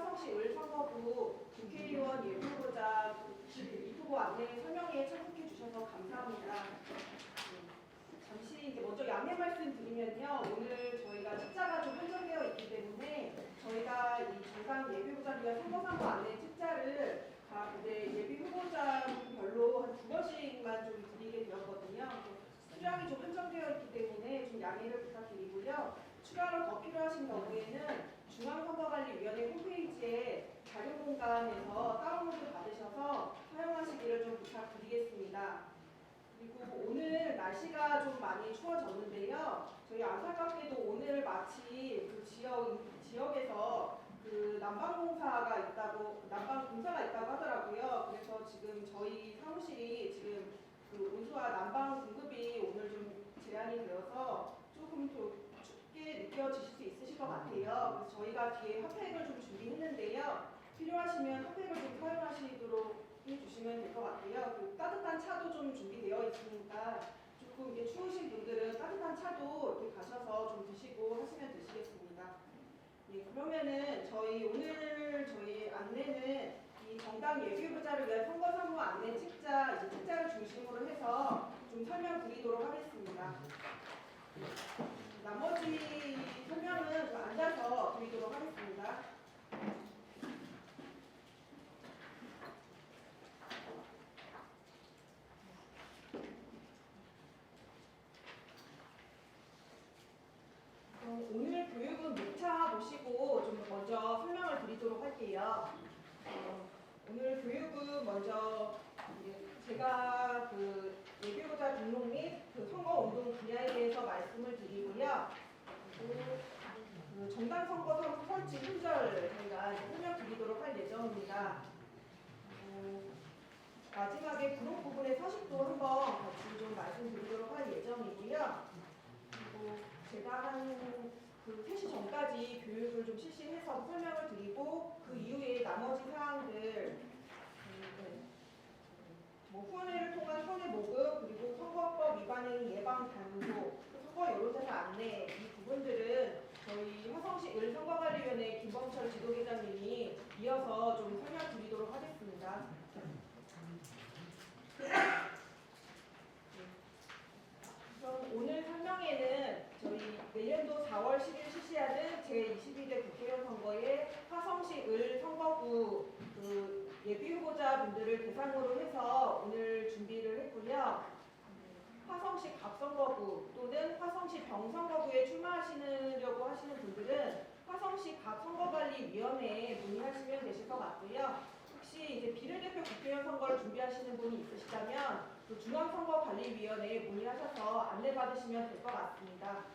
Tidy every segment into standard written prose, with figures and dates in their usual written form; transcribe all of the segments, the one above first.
화성시 을선거구 국회의원 예비후보자 후보 안내 설명회에 참석해 주셔서 감사합니다. 잠시 이제 먼저 양해 말씀 드리면요. 오늘 저희가 책자가 좀 한정되어 있기 때문에 저희가 이 정상 예비후보자를 위한 선거선거 안내 책자를 각 이제 예비후보자별로 한 2번씩만 좀 드리게 되었거든요. 수량이 좀 한정되어 있기 때문에 좀 양해를 부탁드리고요. 추가로 더 필요하신 경우에는 중앙선거관리위원회 홈페이지에 자료 공간에서 다운로드 받으셔서 사용하시기를 좀 부탁드리겠습니다. 그리고 오늘 날씨가 좀 많이 추워졌는데요. 저희 안타깝게도 오늘 마치 그 지역에서 그 난방공사가 있다고 하더라고요. 그래서 지금 저희 사무실이 지금 그 온수와 난방 공급이 오늘 좀 제한이 되어서 조금 더 춥게 느껴지실 수 있으실 것 같아요. 그래서 저희가 뒤에 핫팩을 좀 준비했는데요. 필요하시면 핫팩을 좀 사용하시도록 해주시면 될 것 같고요. 그리고 따뜻한 차도 좀 준비되어 있으니까 조금 이게 추우신 분들은 따뜻한 차도 이렇게 가셔서 좀 드시고 하시면 되시겠습니다. 네, 그러면은 저희 안내는 이 정당 예비후보자를 위한 선거사무 안내 책자를 중심으로 해서 좀 설명드리도록 하겠습니다. 나머지 설명은 좀 앉아서 드리도록 하겠습니다. 오늘 교육은 목차 보시고 좀 먼저 설명을 드리도록 할게요. 오늘 교육은 먼저 제가 그 예비후보자 등록 및 그 선거운동 분야에 대해서 말씀을 드리고요. 그리고 그 정당선거선거 설치 훈절 저희가 설명드리도록 할 예정입니다. 마지막에 구록 부분의 서식도 한번 같이 좀 말씀드리도록 할 예정이고요. 그리고 제가 한 그 3시 전까지 교육을 좀 실시해서 설명을 드리고 그 이후에 나머지 사항들 후원회를 통한 손해 모금 그리고 선거법 위반행 예방 당소, 선거 여론조사 안내 이 부분들은 저희 화성시 을선거관리위원회 김범철 지도계장님이 이어서 좀 설명드리도록 하겠습니다. 그럼 오늘 설명회는 저희 내년도 4월 10일 실시하는 제22대 국회의원 선거의 화성시 을 선거구 그 예비후보자 분들을 대상으로 해서 오늘 준비를 했고요. 화성시 갑선거구 또는 화성시 병선거구에 출마하시려고 하시는 분들은 화성시 갑선거관리위원회에 문의하시면 되실 것 같고요. 혹시 이제 비례대표 국회의원 선거를 준비하시는 분이 있으시다면 그 중앙선거관리위원회에 문의하셔서 안내받으시면 될 것 같습니다.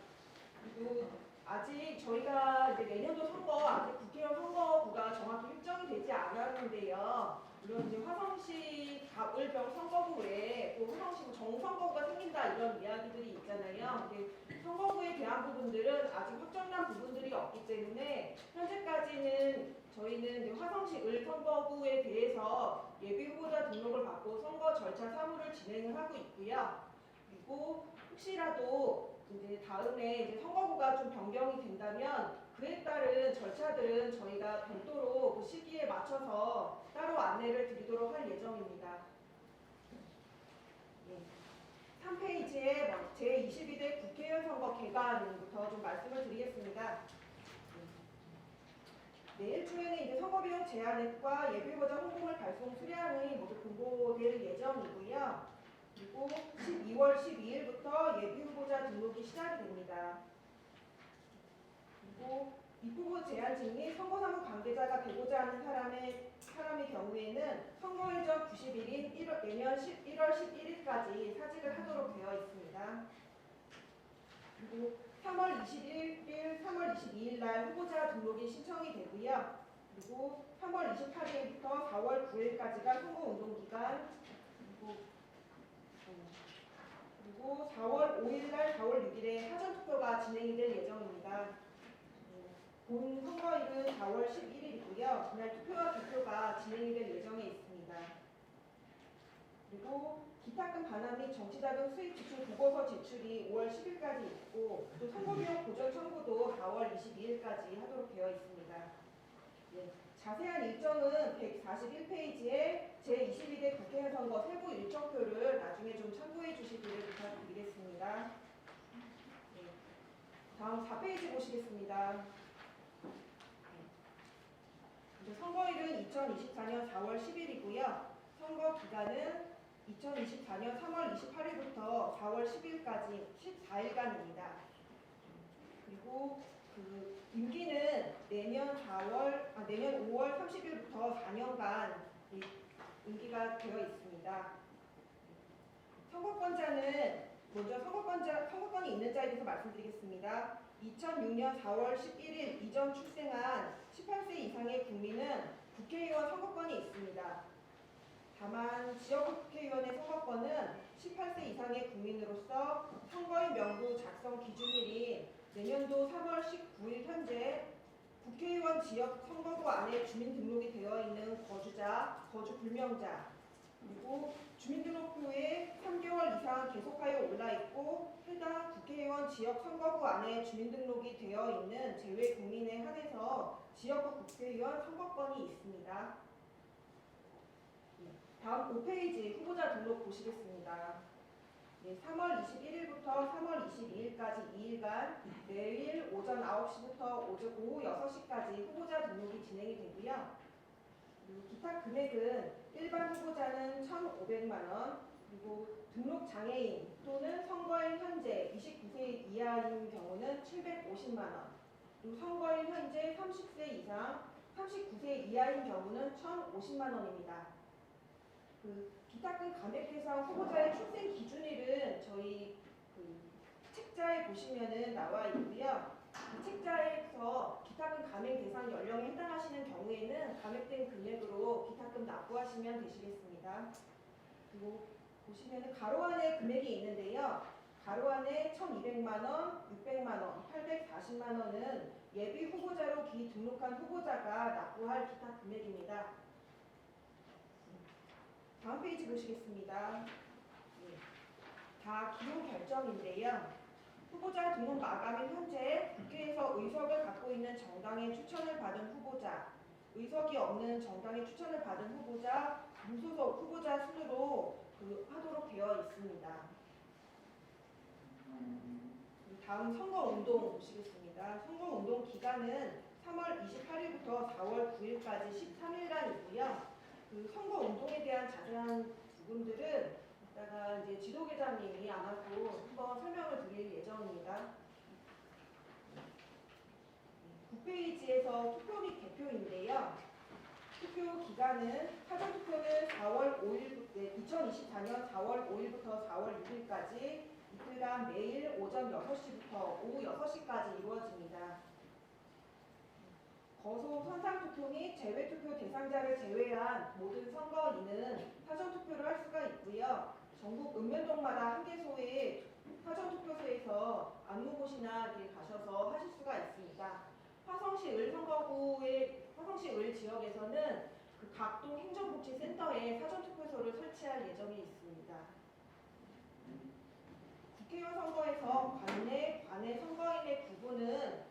그리고 아직 저희가 이제 내년도 선거 아직 국회의원 선거구가 정확히 일정이 되지 않았는데요. 물론 이제 화성시 갑을병 선거구 외에 또 화성시 정선거구가 생긴다 이런 이야기들이 있잖아요. 근데 선거구에 대한 부분들은 아직 확정난 부분들이 없기 때문에 현재까지는 저희는 이제 화성시 을 선거구에 대해서 예비후보자 등록을 받고 선거 절차 사무를 진행을 하고 있고요. 그리고 혹시라도 이제 다음에 이제 선거구가 좀 변경이 된다면 그에 따른 절차들은 저희가 별도로 그 시기에 맞춰서 따로 안내를 드리도록 할 예정입니다. 네. 3페이지에 제22대 국회의원 선거 개관부터 좀 말씀을 드리겠습니다. 내일 중에는 이제 선거비용 제한액과 예비후보자 홍보물 발송 수량이 모두 공고될 예정이고요. 그리고 12월 12일부터 예비후보자 등록이 시작이 됩니다. 그리고 입후보 제한직 및 선거사무 관계자가 되고자 하는 사람의 경우에는 선거 일정 90일인 내년 1월 11일까지 사직을 하도록 되어 있습니다. 그리고 3월 21일, 3월 22일 날 후보자 등록이 신청이 되고요. 그리고 3월 28일부터 4월 9일까지가 선거운동기간, 그리고 4월 5일날 4월 6일에 사전투표가 진행이 될 예정입니다. 본 선거일은 4월 11일이고요. 그날 투표와 개표가 진행이 될 예정에 있습니다. 그리고 기타금 반환 및 정치자금 수입 지출 보고서 제출이 5월 10일까지 있고 또 선거비용 보전 청구도 4월 22일까지 하도록 되어 있습니다. 네. 자세한 일정은 141페이지에 제22대 국회의원 선거 세부 일정표를 나중에 좀 참고해 주시기를 부탁드리겠습니다. 네. 다음 4페이지 보시겠습니다. 선거일은 2024년 4월 10일이고요. 선거 기간은 2024년 3월 28일부터 4월 10일까지 14일간입니다. 그리고 그 임기는 내년 5월 30일부터 4년간 임기가 되어 있습니다. 선거권자는 먼저 선거권이 있는 자에 대해서 말씀드리겠습니다. 2006년 4월 11일 이전 출생한 18세 이상의 국민은 국회의원 선거권이 있습니다. 다만 지역구 국회의원의 선거권은 18세 이상의 국민으로서 선거인 명부 작성 기준일인 내년도 3월 19일 현재 국회의원 지역 선거구 안에 주민등록이 되어 있는 거주자, 거주불명자, 그리고 주민등록표에 3개월 이상 계속하여 올라있고 해당 국회의원 지역 선거구 안에 주민등록이 되어 있는 제외 국민에 한해서 지역구 국회의원 선거권이 있습니다. 다음 5페이지 후보자 등록 보시겠습니다. 3월 21일부터 3월 22일까지 2일간 매일 오전 9시부터 오후 6시까지 후보자 등록이 진행이 되고요. 기타 금액은 일반 후보자는 1,500만원, 그리고 등록 장애인 또는 선거인 현재 29세 이하인 경우는 750만원, 그리고 선거인 현재 30세 이상 39세 이하인 경우는 1,050만원입니다. 기타금 감액 대상 후보자의 출생 기준일은 저희 책자에 보시면은 나와 있고요. 이 책자에서 기타금 감액 대상 연령에 해당하시는 경우에는 감액된 금액으로 기타금 납부하시면 되시겠습니다. 그리고 보시면은 가로 안에 금액이 있는데요. 가로 안에 1,200만원, 600만원, 840만원은 예비 후보자로 기등록한 후보자가 납부할 기타 금액입니다. 다음 페이지 보시겠습니다. 다 기호 결정인데요. 후보자 등록 마감일 현재 국회에서 의석을 갖고 있는 정당의 추천을 받은 후보자, 의석이 없는 정당의 추천을 받은 후보자, 무소속 후보자 순으로 하도록 되어 있습니다. 다음 선거운동 보시겠습니다. 선거운동 기간은 3월 28일부터 4월 9일까지 13일간이고요. 선거운동에 대한 자세한 부분들은 이따가 이제 지도계장님이 알아서 한번 설명을 드릴 예정입니다. 9페이지에서 투표 및 개표인데요. 투표 기간은 사전투표는 2024년 4월 5일부터 4월 6일까지 이틀간 매일 오전 6시부터 오후 6시까지 이루어집니다. 거소 선상투표 및 제외투표 대상자를 제외한 모든 선거인은 사전투표를 할 수가 있고요. 전국 읍면동마다 한 개소의 사전투표소에서 안무곳이나 이렇게 가셔서 하실 수가 있습니다. 화성시 을 지역에서는 각동 행정복지센터에 사전투표소를 설치할 예정이 있습니다. 국회의원 선거에서 관내 선거인의 구분은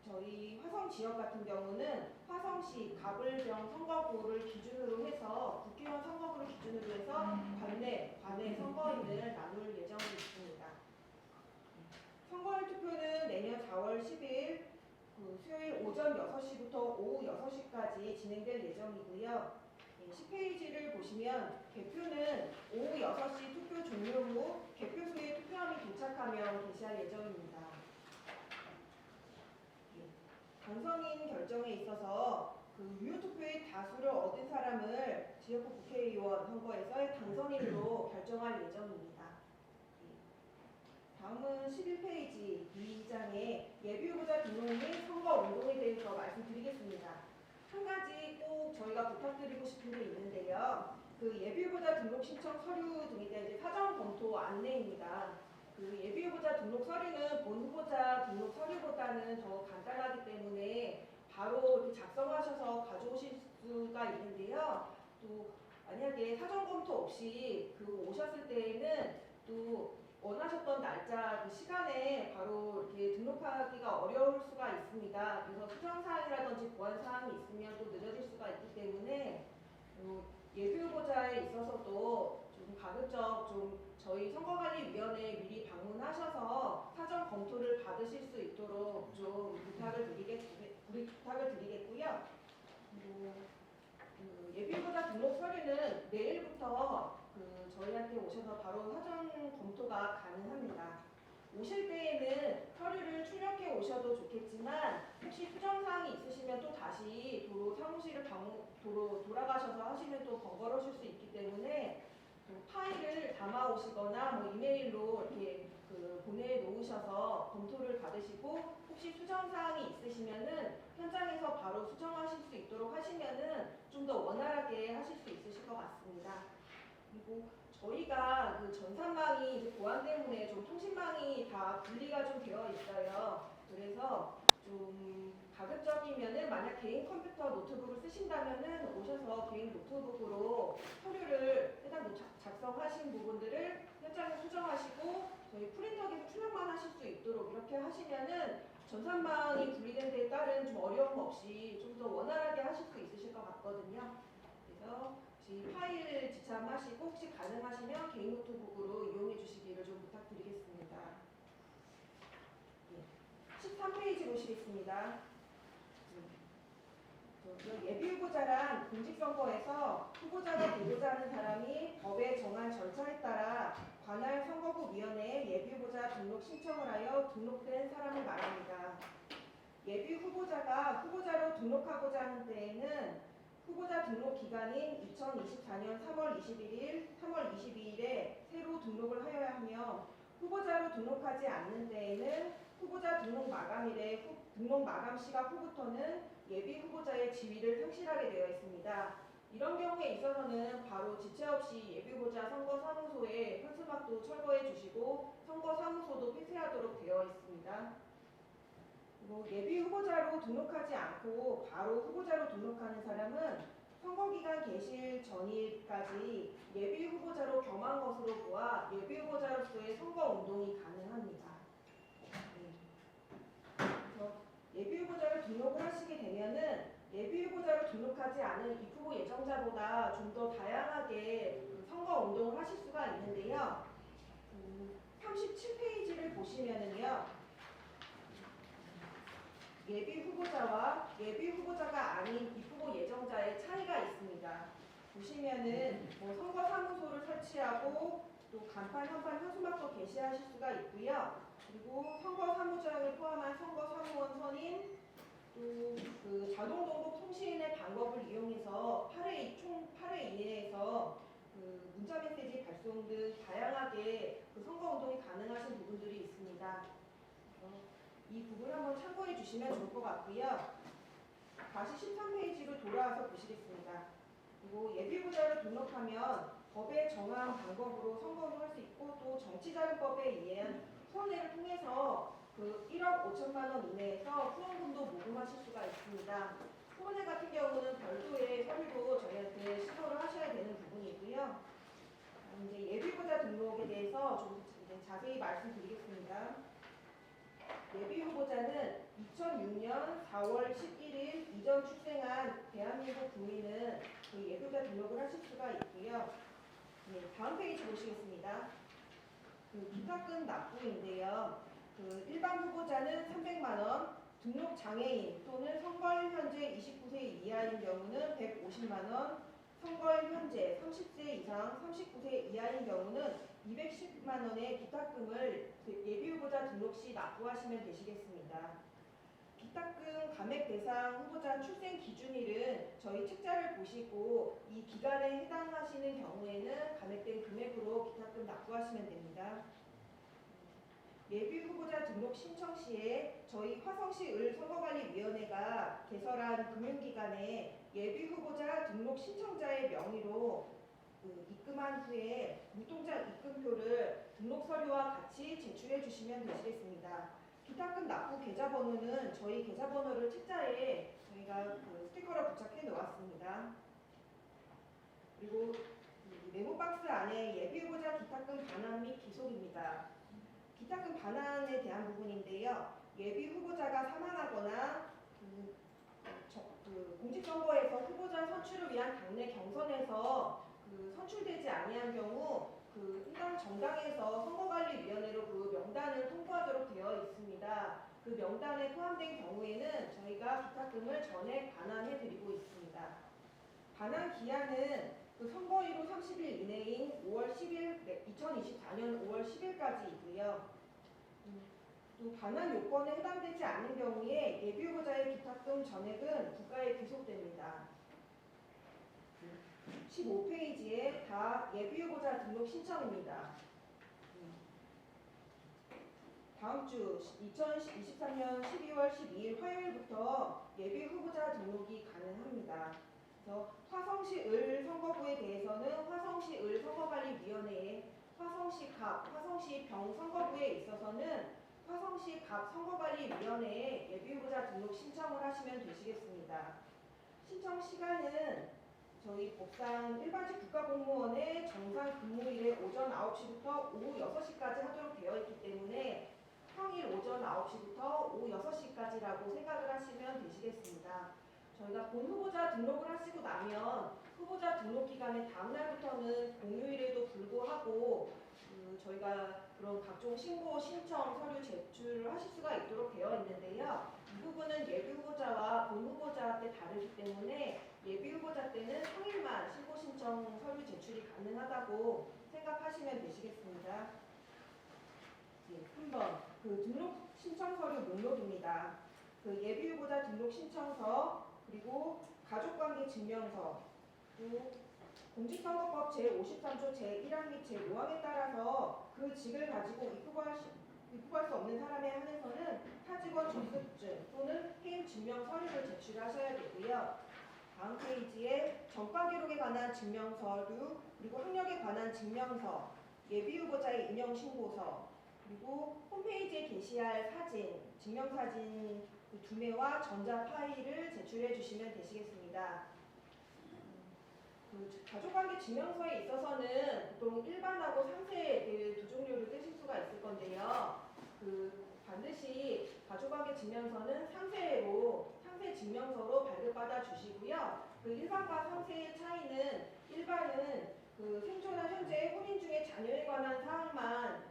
저희 화성 지역 같은 경우는 화성시 가불병 선거구를 기준으로 해서 국회의원 선거구를 기준으로 해서 관내 선거인을 나눌 예정이 있습니다. 선거일 투표는 내년 4월 10일 수요일 오전 6시부터 오후 6시까지 진행될 예정이고요. 10페이지를 보시면 개표는 오후 6시 투표 종료 후 개표소에 투표함이 도착하면 개시할 예정입니다. 당선인 결정에 있어서 유효투표의 다수를 얻은 사람을 지역구 국회의원 선거에서의 당선인으로 결정할 예정입니다. 다음은 11페이지 2장의 예비후보자 등록 및 선거운동에 대해서 말씀드리겠습니다. 한 가지 꼭 저희가 부탁드리고 싶은 게 있는데요. 예비후보자 등록 신청 서류 등에 대한 이제 사전 검토 안내입니다. 예비후보자 등록 서류는 본 후보자 등록 서류보다는 더 간단하기 때문에 바로 이렇게 작성하셔서 가져오실 수가 있는데요. 또 만약에 사전 검토 없이 오셨을 때에는 또 원하셨던 날짜 시간에 바로 이렇게 등록하기가 어려울 수가 있습니다. 그래서 수정사항이라든지 보완사항이 사항이 있으면 또 늦어질 수가 있기 때문에 예비 후보자에 있어서도 좀 가급적 좀 저희 선거관리위원회에 미리 방문하셔서 사전 검토를 받으실 수 있도록 좀 부탁을 드리겠고요. 예비 후보자 등록 서류는 내일부터 저희한테 오셔서 바로 사전 검토가 가능합니다. 오실 때에는 서류를 출력해 오셔도 좋겠지만 혹시 수정사항이 있으시면 또 다시 도로 사무실을 돌아가셔서 하시면 또 번거로우실 수 있기 때문에 파일을 담아 오시거나 뭐 이메일로 이렇게 보내놓으셔서 검토를 받으시고 혹시 수정사항이 있으시면은 현장에서 바로 수정하실 수 있도록 하시면은 좀 더 원활하게 하실 수 있으실 것 같습니다. 그리고 저희가 전산망이 이제 보안 때문에 좀 통신망이 다 분리가 좀 되어 있어요. 그래서 좀 가급적이면은 만약 개인 컴퓨터 노트북을 쓰신다면은 오셔서 개인 노트북으로 서류를 해당 작성하신 부분들을 현장에 수정하시고 저희 프린터기로 출력만 하실 수 있도록 이렇게 하시면은 전산망이 분리된 데에 따른 좀 어려움 없이 좀 더 원활하게 하실 수 있으실 것 같거든요. 그래서 파일 지참하시고 혹시 가능하시면 개인 노트북으로 이용해 주시기를 좀 부탁드리겠습니다. 13페이지 보시겠습니다. 예비 후보자란 공직선거에서 후보자가 되고자 하는 사람이 법에 정한 절차에 따라 관할 선거구위원회에 예비 후보자 등록 신청을 하여 등록된 사람을 말합니다. 예비 후보자가 후보자로 등록하고자 하는 때에는 후보자 등록 기간인 2024년 3월 22일에 새로 등록을 하여야 하며 후보자로 등록하지 않는 때에는 후보자 등록 마감일에 등록 마감 시각 후부터는 예비 후보자의 지위를 상실하게 되어 있습니다. 이런 경우에 있어서는 바로 지체 없이 예비 후보자 선거사무소에 현수막도 철거해 주시고 선거사무소도 폐쇄하도록 되어 있습니다. 예비 후보자로 등록하지 않고 바로 후보자로 등록하는 사람은 선거기간 개실 전일까지 예비 후보자로 겸한 것으로 보아 예비 후보자로서의 선거운동이 가능합니다. 그래서 예비 후보자로 등록을 하시게 되면은 예비 후보자로 등록하지 않은 입후보 예정자보다 좀 더 다양하게 선거운동을 하실 수가 있는데요. 37페이지를 보시면은요. 예비 후보자와 예비 후보자가 아닌 입후보 예정자의 차이가 있습니다. 보시면은 선거사무소를 설치하고 또 간판, 현판, 현수막도 게시하실 수가 있고요. 그리고 선거사무장을 포함한 선거사무원 선임, 또 자동 등록 통신의 방법을 이용해서 8회 이내에서 문자 메시지 발송 등 다양하게 선거운동이 가능하신 부분들이 있습니다. 이 부분 한번 참고해 주시면 좋을 것 같고요. 다시 13페이지로 돌아와서 보시겠습니다. 그리고 예비후보자로 등록하면 법에 정한 방법으로 선거운동할 수 있고 또 정치자금법에 의한 후원회를 통해서 1억 5천만 원 이내에서 후원금도 모금하실 수가 있습니다. 후원회 같은 경우는 별도의 서류로 저희한테 신고를 하셔야 되는 부분이고요. 이제 예비후보자 등록에 대해서 좀 자세히 말씀드리겠습니다. 예비 후보자는 2006년 4월 11일 이전 출생한 대한민국 국민은 예비 후보자 등록을 하실 수가 있고요. 다음 페이지 보시겠습니다. 기타금 납부인데요. 일반 후보자는 300만 원, 등록 장애인 또는 선거일 현재 29세 이하인 경우는 150만 원, 선거일 현재 30세 이상 39세 이하인 경우는 210만 원의 기타금을 예비후보자 등록 시 납부하시면 되시겠습니다. 기타금 감액 대상 후보자 출생 기준일은 저희 책자를 보시고 이 기간에 해당하시는 경우에는 감액된 금액으로 기타금 납부하시면 됩니다. 예비 후보자 등록 신청 시에 저희 화성시 을 선거관리위원회가 개설한 금융기관에 예비 후보자 등록 신청자의 명의로 입금한 후에 무통장 입금표를 등록 서류와 같이 제출해 주시면 되시겠습니다. 기타금 납부 계좌번호는 저희 계좌번호를 책자에 저희가 스티커로 부착해 놓았습니다. 그리고 메모 박스 안에 예비 후보자 기타금 반환 및 기속입니다. 기타금 반환에 대한 부분인데요. 예비 후보자가 사망하거나 공직선거에서 후보자 선출을 위한 당내 경선에서 선출되지 아니한 경우 해당 정당에서 선거관리위원회로 명단을 통보하도록 되어 있습니다. 명단에 포함된 경우에는 저희가 기탁금을 전액 반환해드리고 있습니다. 반환 기한은 선거일후 30일 이내인 5월 10일, 2024년 5월 10일까지이고요. 또 반환 요건에 해당되지 않는 경우에 예비후보자의 기탁금 전액은 국가에 귀속됩니다. 15페이지에 다 예비후보자 등록 신청입니다. 다음 주 2023년 12월 12일 화요일부터 예비후보자 등록이 가능합니다. 그래서 화성시 을 선거구에 대해서는 화성시 을 선거관리위원회에, 화성시 갑, 화성시 병 선거구에 있어서는 화성시 갑 선거관리위원회에 예비후보자 등록 신청을 하시면 되시겠습니다. 신청 시간은 저희 법상 일반직 국가공무원의 정상 근무일에 오전 9시부터 오후 6시까지 하도록 되어 있기 때문에 평일 오전 9시부터 오후 6시까지라고 생각을 하시면 되시겠습니다. 저희가 본 후보자 등록을 하시고 나면 후보자 등록 기간의 다음 날부터는 공휴일에도 불구하고 저희가 그런 각종 신고, 신청, 서류 제출을 하실 수가 있도록 되어 있는데요. 이 부분은 예비 후보자와 본 후보자 때 다르기 때문에 예비 후보자 때는 평일만 신고, 신청, 서류 제출이 가능하다고 생각하시면 되시겠습니다. 네, 3번 등록 신청 서류 목록입니다. 예비 후보자 등록 신청서, 그리고 가족관계 증명서, 또 공직선거법 제53조 제1항 및 제5항에 따라서 그 직을 가지고 입후보할 수 없는 사람에 한해서는 타직원 접수증 또는 해임 증명 서류를 제출하셔야 되고요. 다음 페이지에 전과기록에 관한 증명서류, 그리고 학력에 관한 증명서, 예비후보자의 인형신고서, 그리고 홈페이지에 게시할 사진, 증명사진 2매와 전자 파일을 제출해 주시면 되시겠습니다. 가족관계 증명서에 있어서는 보통 일반하고 상세 두 종류를 떼실 수가 있을 건데요. 반드시 가족관계 증명서는 상세 증명서로 발급받아 주시고요. 일반과 상세의 차이는 일반은 생존한 현재 혼인 중에 자녀에 관한 사항만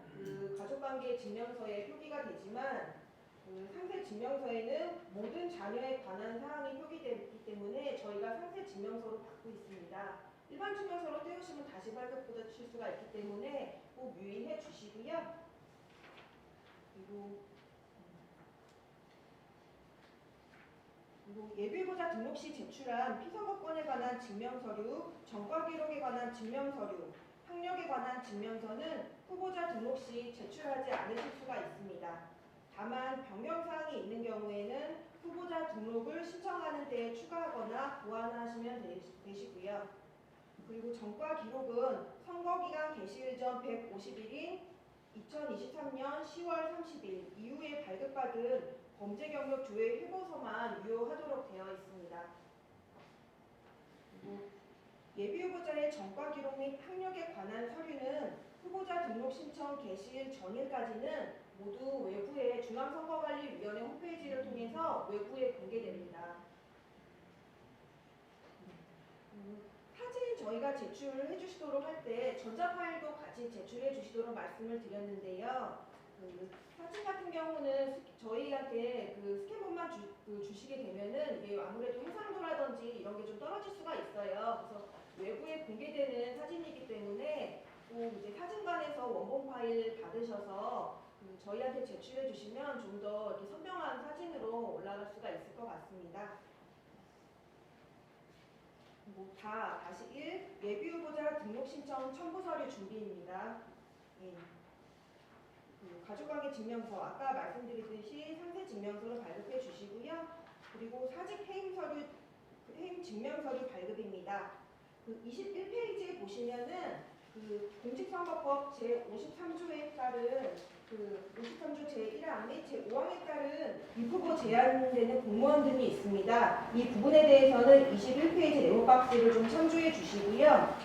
가족관계 증명서에 표기가 되지만 상세 증명서에는 모든 자녀에 관한 사항이 표기되기 때문에 저희가 상세 증명서로 받고 있습니다. 일반 증명서로 떼우시면 다시 발급받으실 수가 있기 때문에 꼭 유의해 주시고요. 그리고 예비후보자 등록 시 제출한 피선거권에 관한 증명서류, 전과기록에 관한 증명서류, 학력에 관한 증명서는 후보자 등록 시 제출하지 않으실 수가 있습니다. 다만 변경사항이 있는 경우에는 후보자 등록을 신청하는 데에 추가하거나 보완하시면 되시고요. 그리고 전과기록은 선거기간 개시일 전 150일인 2023년 10월 30일 이후에 발급받은 범죄 경력 조회 회고서만 유효하도록 되어 있습니다. 그리고 예비 후보자의 전과 기록 및 학력에 관한 서류는 후보자 등록 신청 개시일 전일까지는 모두 외부의 중앙선거관리위원회 홈페이지를 통해서 외부에 공개됩니다. 사진 저희가 제출을 해주시도록 할 때 전자 파일도 같이 제출해 주시도록 말씀을 드렸는데요. 사진 같은 경우는 저희한테 스캔본만 주시게 되면은 이게 아무래도 해상도라든지 이런 게 좀 떨어질 수가 있어요. 그래서 외부에 공개되는 사진이기 때문에 또 이제 사진관에서 원본 파일 받으셔서 저희한테 제출해 주시면 좀 더 이렇게 선명한 사진으로 올라갈 수가 있을 것 같습니다. 다시 1. 예비후보자 등록신청 첨부서류 준비입니다. 예. 가족관계 증명서, 아까 말씀드렸듯이 상세 증명서로 발급해 주시고요. 그리고 사직 해임 증명서류 발급입니다. 21페이지에 보시면은 공직선거법 제53조에 따른 53조 제1항 및 제5항에 따른 입후보 제한되는 공무원 등이 있습니다. 이 부분에 대해서는 21페이지 네모 박스를 좀 참조해 주시고요.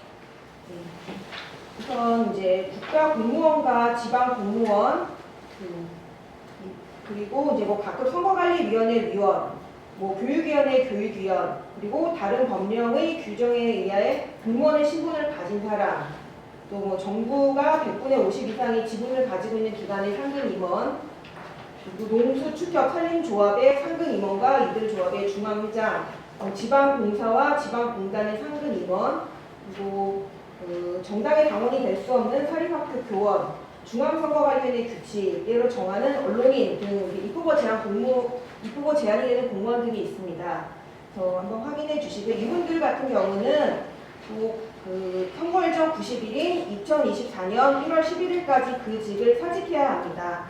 우선 이제 국가공무원과 지방공무원 그리고 이제 각급 선거관리위원회 위원 뭐 교육위원회 교육위원, 그리고 다른 법령의 규정에 의하여 공무원의 신분을 가진 사람, 또 뭐 정부가 100분의 50 이상의 지분을 가지고 있는 기관의 상근 임원, 그리고 농수 축협 산림조합의 상근 임원과 이들 조합의 중앙회장, 지방공사와 지방공단의 상근 임원, 그리고 정당의 당원이 될 수 없는 사립학교 교원, 중앙선거관리위원회 규칙, 예로 정하는 언론인 등 입후보 제한이 되는 공무원 등이 있습니다. 그래서 한번 확인해 주시고, 이분들 같은 경우는 그 선거 일정 90일인 2024년 1월 11일까지 그 직을 사직해야 합니다.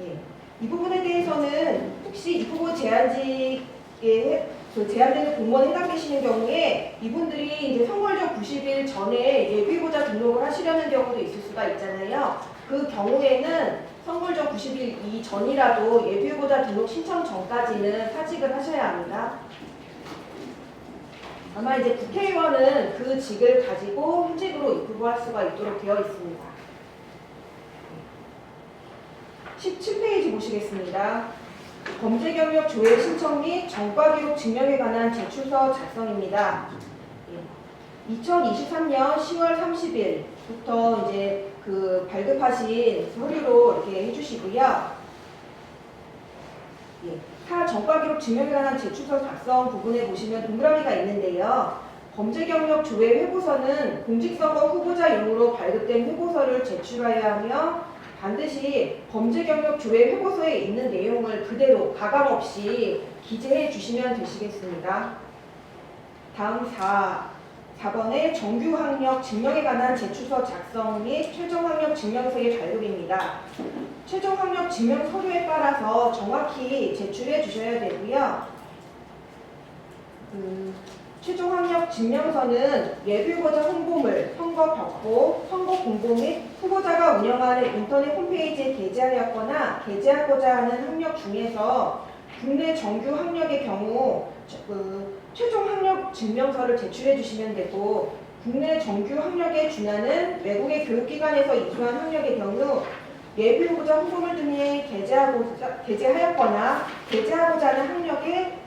예. 이 부분에 대해서는 혹시 입후보 제한직에 제한되는 공무원에 해당되시는 경우에 이분들이 이제 선거일정 90일 전에 예비후보자 등록을 하시려는 경우도 있을 수가 있잖아요. 그 경우에는 선거일정 90일 이전이라도 예비후보자 등록 신청 전까지는 사직을 하셔야 합니다. 아마 이제 국회의원은 그 직을 가지고 현직으로 입후보할 수가 있도록 되어 있습니다. 17페이지 보시겠습니다. 범죄경력 조회 신청 및 전과기록 증명에 관한 제출서 작성입니다. 2023년 10월 30일부터 이제 그 발급하신 서류로 이렇게 해주시고요. 타 전과기록 증명에 관한 제출서 작성 부분에 보시면 동그라미가 있는데요. 범죄경력 조회 회고서는 공직선거 후보자용으로 발급된 회고서를 제출하여야 하며 반드시 범죄경력 조회 회고서에 있는 내용을 그대로 가감없이 기재해 주시면 되시겠습니다. 다음 4번의 정규학력 증명에 관한 제출서 작성 및 최종학력 증명서의 발급입니다. 최종학력 증명 서류에 따라서 정확히 제출해 주셔야 되고요. 최종학력 증명서는 예비후보자 홍보물, 선거 벽보, 선거 공보 및 후보자가 운영하는 인터넷 홈페이지에 게재하였거나 게재하고자 하는 학력 중에서 국내 정규 학력의 경우 최종 학력 증명서를 제출해 주시면 되고, 국내 정규 학력에 준하는 외국의 교육기관에서 이수한 학력의 경우 예비후보자 홍보물 등에 게재하였거나 게재하고자 하는 학력의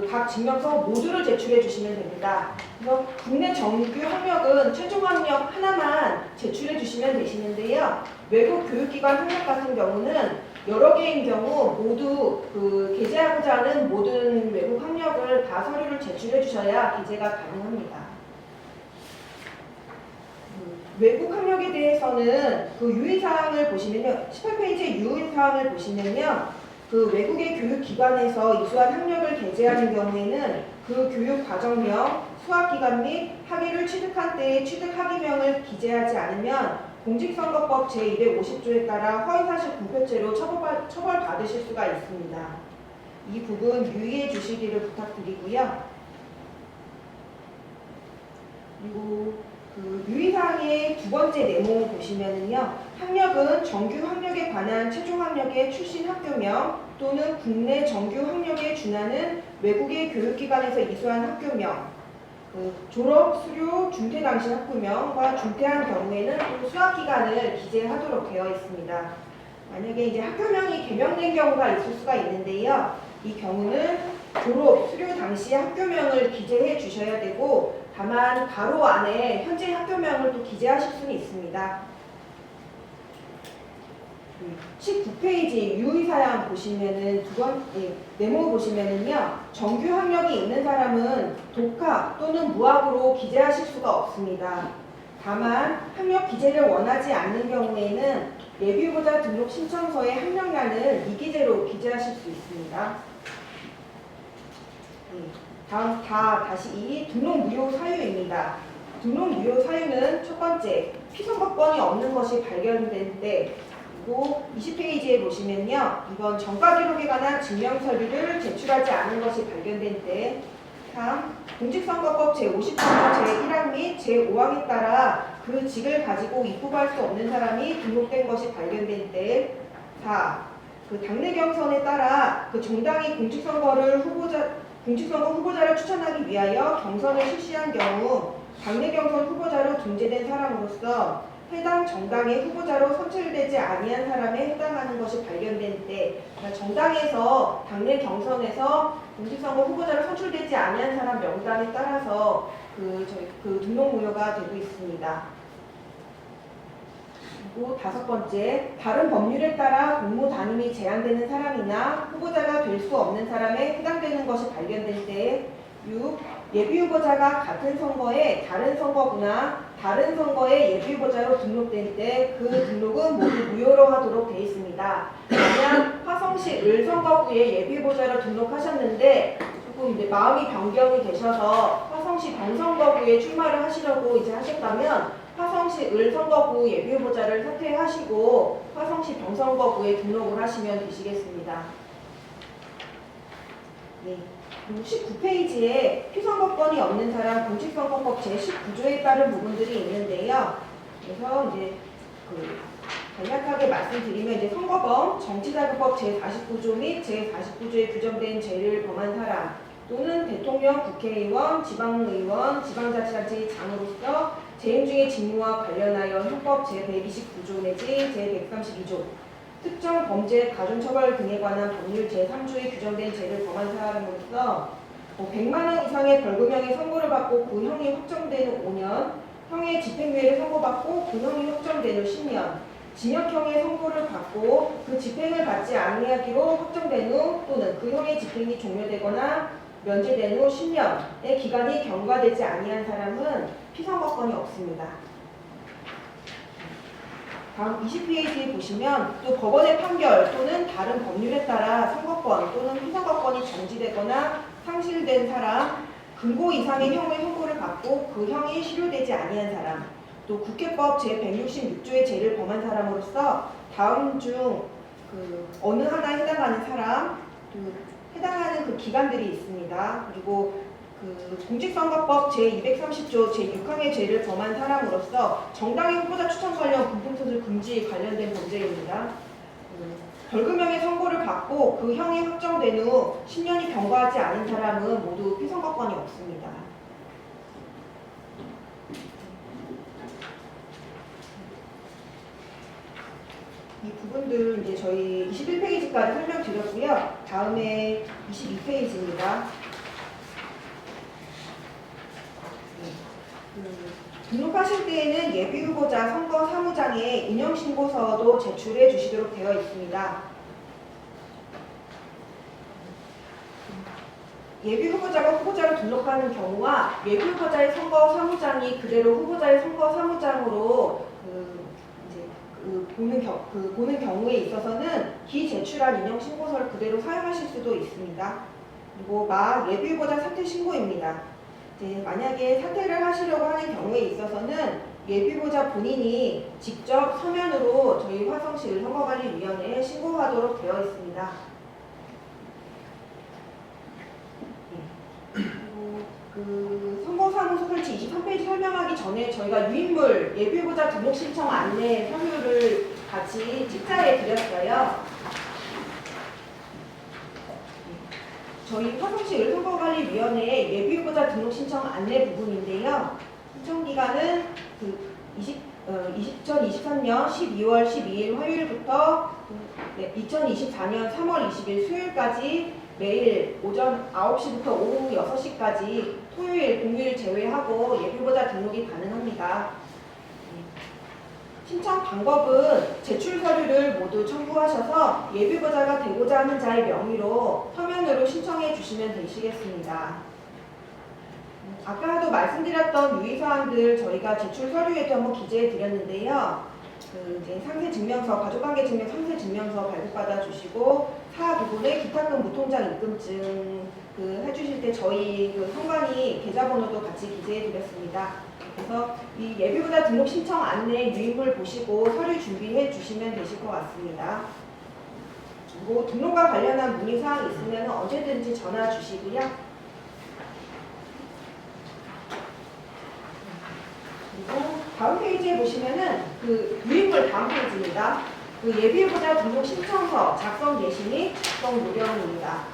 각 증명서 모두를 제출해 주시면 됩니다. 그래서 국내 정규 학력은 최종 학력 하나만 제출해 주시면 되시는데요. 외국 교육기관 학력 같은 경우는 여러 개인 경우 모두 게재하고자 하는 모든 외국 학력을 다 서류를 제출해 주셔야 게재가 가능합니다. 외국 학력에 대해서는 그 유의사항을 보시면요. 18페이지의 유의사항을 보시면요. 그 외국의 교육기관에서 이수한 학력을 게재하는 경우에는 그 교육 과정명, 수학기간 및 학위를 취득한 때의 취득 학위명을 기재하지 않으면 공직선거법 제250조에 따라 허위사실 공표죄로 처벌받으실 수가 있습니다. 이 부분 유의해 주시기를 부탁드리고요. 그리고 그 유의사항의 두 번째 네모 보시면은요. 학력은 정규 학력에 관한 최종 학력의 출신 학교명 또는 국내 정규 학력에 준하는 외국의 교육기관에서 이수한 학교명, 졸업, 수료, 중퇴 당시 학교명과 중퇴한 경우에는 또 수학기간을 기재하도록 되어 있습니다. 만약에 이제 학교명이 개명된 경우가 있을 수가 있는데요. 이 경우는 졸업, 수료 당시 학교명을 기재해 주셔야 되고, 다만 가로 안에 현재 학교명을 또 기재하실 수는 있습니다. 19페이지 유의사항 보시면은 네모 보시면은요. 정규 학력이 있는 사람은 독학 또는 무학으로 기재하실 수가 없습니다. 다만 학력 기재를 원하지 않는 경우에는 예비후보자 등록 신청서의 학력란을 이기재로 기재하실 수 있습니다. 다음 다시 이 등록 무효 사유입니다. 등록 무효 사유는 첫 번째, 피선거권이 없는 것이 발견된 때, 그리고 20페이지에 보시면요. 이건 전과기록에 관한 증명서류를 제출하지 않은 것이 발견된 때, 3. 공직선거법 제50조 제1항 및 제5항에 따라 그 직을 가지고 입후보할 수 없는 사람이 등록된 것이 발견된 때, 4. 그 당내 경선에 따라 그 정당이 공직선거 후보자를 추천하기 위하여 경선을 실시한 경우 당내 경선 후보자로 등재된 사람으로서 해당 정당의 후보자로 선출되지 아니한 사람에 해당하는 것이 발견된 때, 그러니까 정당에서 당내 경선에서 공직선거 후보자로 선출되지 아니한 사람 명단에 따라서 그 등록 무효가 되고 있습니다. 그리고 5번째, 다른 법률에 따라 공모 담임이 제한되는 사람이나 후보자가 될 수 없는 사람에 해당되는 것이 발견될 때, 6. 예비후보자가 같은 선거에 다른 선거구나 다른 선거에 예비후보자로 등록된 때 그 등록은 모두 무효로 하도록 되어 있습니다. 만약 화성시 을선거구에 예비후보자로 등록하셨는데 조금 이제 마음이 변경이 되셔서 화성시 병선거구에 출마를 하시려고 이제 하셨다면 화성시 을선거구 예비후보자를 사퇴하시고 화성시 병선거구에 등록을 하시면 되시겠습니다. 네. 19페이지에 피선거권이 없는 사람 공직선거법 제19조에 따른 부분들이 있는데요. 그래서 이제 간략하게 말씀드리면 이제 선거범, 정치자금법 제49조 및 제49조에 규정된 죄를 범한 사람 또는 대통령, 국회의원, 지방의원, 지방자치단체의 장으로서 재임 중의 직무와 관련하여 형법 제129조 내지 제132조 특정 범죄, 가중처벌 등에 관한 법률 제3조에 규정된 죄를 범한 사람으로서 100만 원 이상의 벌금형의 선고를 받고 그 형이 확정된 후 5년, 형의 집행유예를 선고받고 그 형이 확정된 후 10년, 징역형의 선고를 받고 그 집행을 받지 아니하기로 확정된 후 또는 그 형의 집행이 종료되거나 면제된 후 10년의 기간이 경과되지 아니한 사람은 피선거권이 없습니다. 다음 20페이지에 보시면 또 법원의 판결 또는 다른 법률에 따라 선거권 또는 피선거권이 정지되거나 상실된 사람, 금고 이상의 형의 선고를 받고 그 형이 실효되지 아니한 사람, 또 국회법 제166조의 죄를 범한 사람으로서 다음 중 어느 하나에 해당하는 사람, 해당하는 그 기간들이 있습니다. 그리고 공직선거법 제230조 제6항의 죄를 범한 사람으로서 정당의 후보자 추천 관련 금품투술 금지 관련된 범죄입니다. 벌금형의 선고를 받고 그 형이 확정된 후 10년이 경과하지 않은 사람은 모두 피선거권이 없습니다. 이 부분들 이제 저희 21페이지까지 설명드렸고요. 다음에 22페이지입니다. 등록하실 때에는 예비후보자 선거 사무장에 인용신고서도 제출해 주시도록 되어 있습니다. 예비후보자가 후보자로 등록하는 경우와 예비후보자의 선거 사무장이 그대로 후보자의 선거 사무장으로 보는 경우에 있어서는 기제출한 인용신고서를 그대로 사용하실 수도 있습니다. 그리고 예비후보자 사퇴 신고입니다. 만약에 사퇴를 하시려고 하는 경우에 있어서는 예비후보자 본인이 직접 서면으로 저희 화성시 을선거관리위원회에 신고하도록 되어 있습니다. 그리고 선거사무소 설치 23페이지 설명하기 전에 저희가 유인물 예비후보자 등록 신청 안내 서류를 같이 책자에 드렸어요. 저희 화성시 을선거관리위원회의 예비후보자 등록 신청 안내 부분인데요. 신청기간은 2023년 12월 12일 화요일부터 2024년 3월 20일 수요일까지 매일 오전 9시부터 오후 6시까지 토요일, 공휴일 제외하고 예비후보자 등록이 가능합니다. 신청 방법은 제출 서류를 모두 첨부하셔서 예비후보자가 되고자 하는 자의 명의로 서면으로 신청해 주시면 되시겠습니다. 아까도 말씀드렸던 유의사항들 저희가 제출 서류에도 한번 기재해 드렸는데요. 이제 상세증명서, 가족관계증명 상세증명서 발급받아 주시고 사 부분에 기타금 무통장 입금증 해주실 때 저희 선관위 계좌번호도 같이 기재해 드렸습니다. 그래서 이 예비후보자 등록 신청 안내 유인물 보시고 서류 준비해 주시면 되실 것 같습니다. 그리고 등록과 관련한 문의사항 있으면 언제든지 전화 주시고요. 그리고 다음 페이지에 보시면은 유인물 다음 페이지입니다. 예비후보자 등록 신청서 작성 예시 및 작성 요령입니다.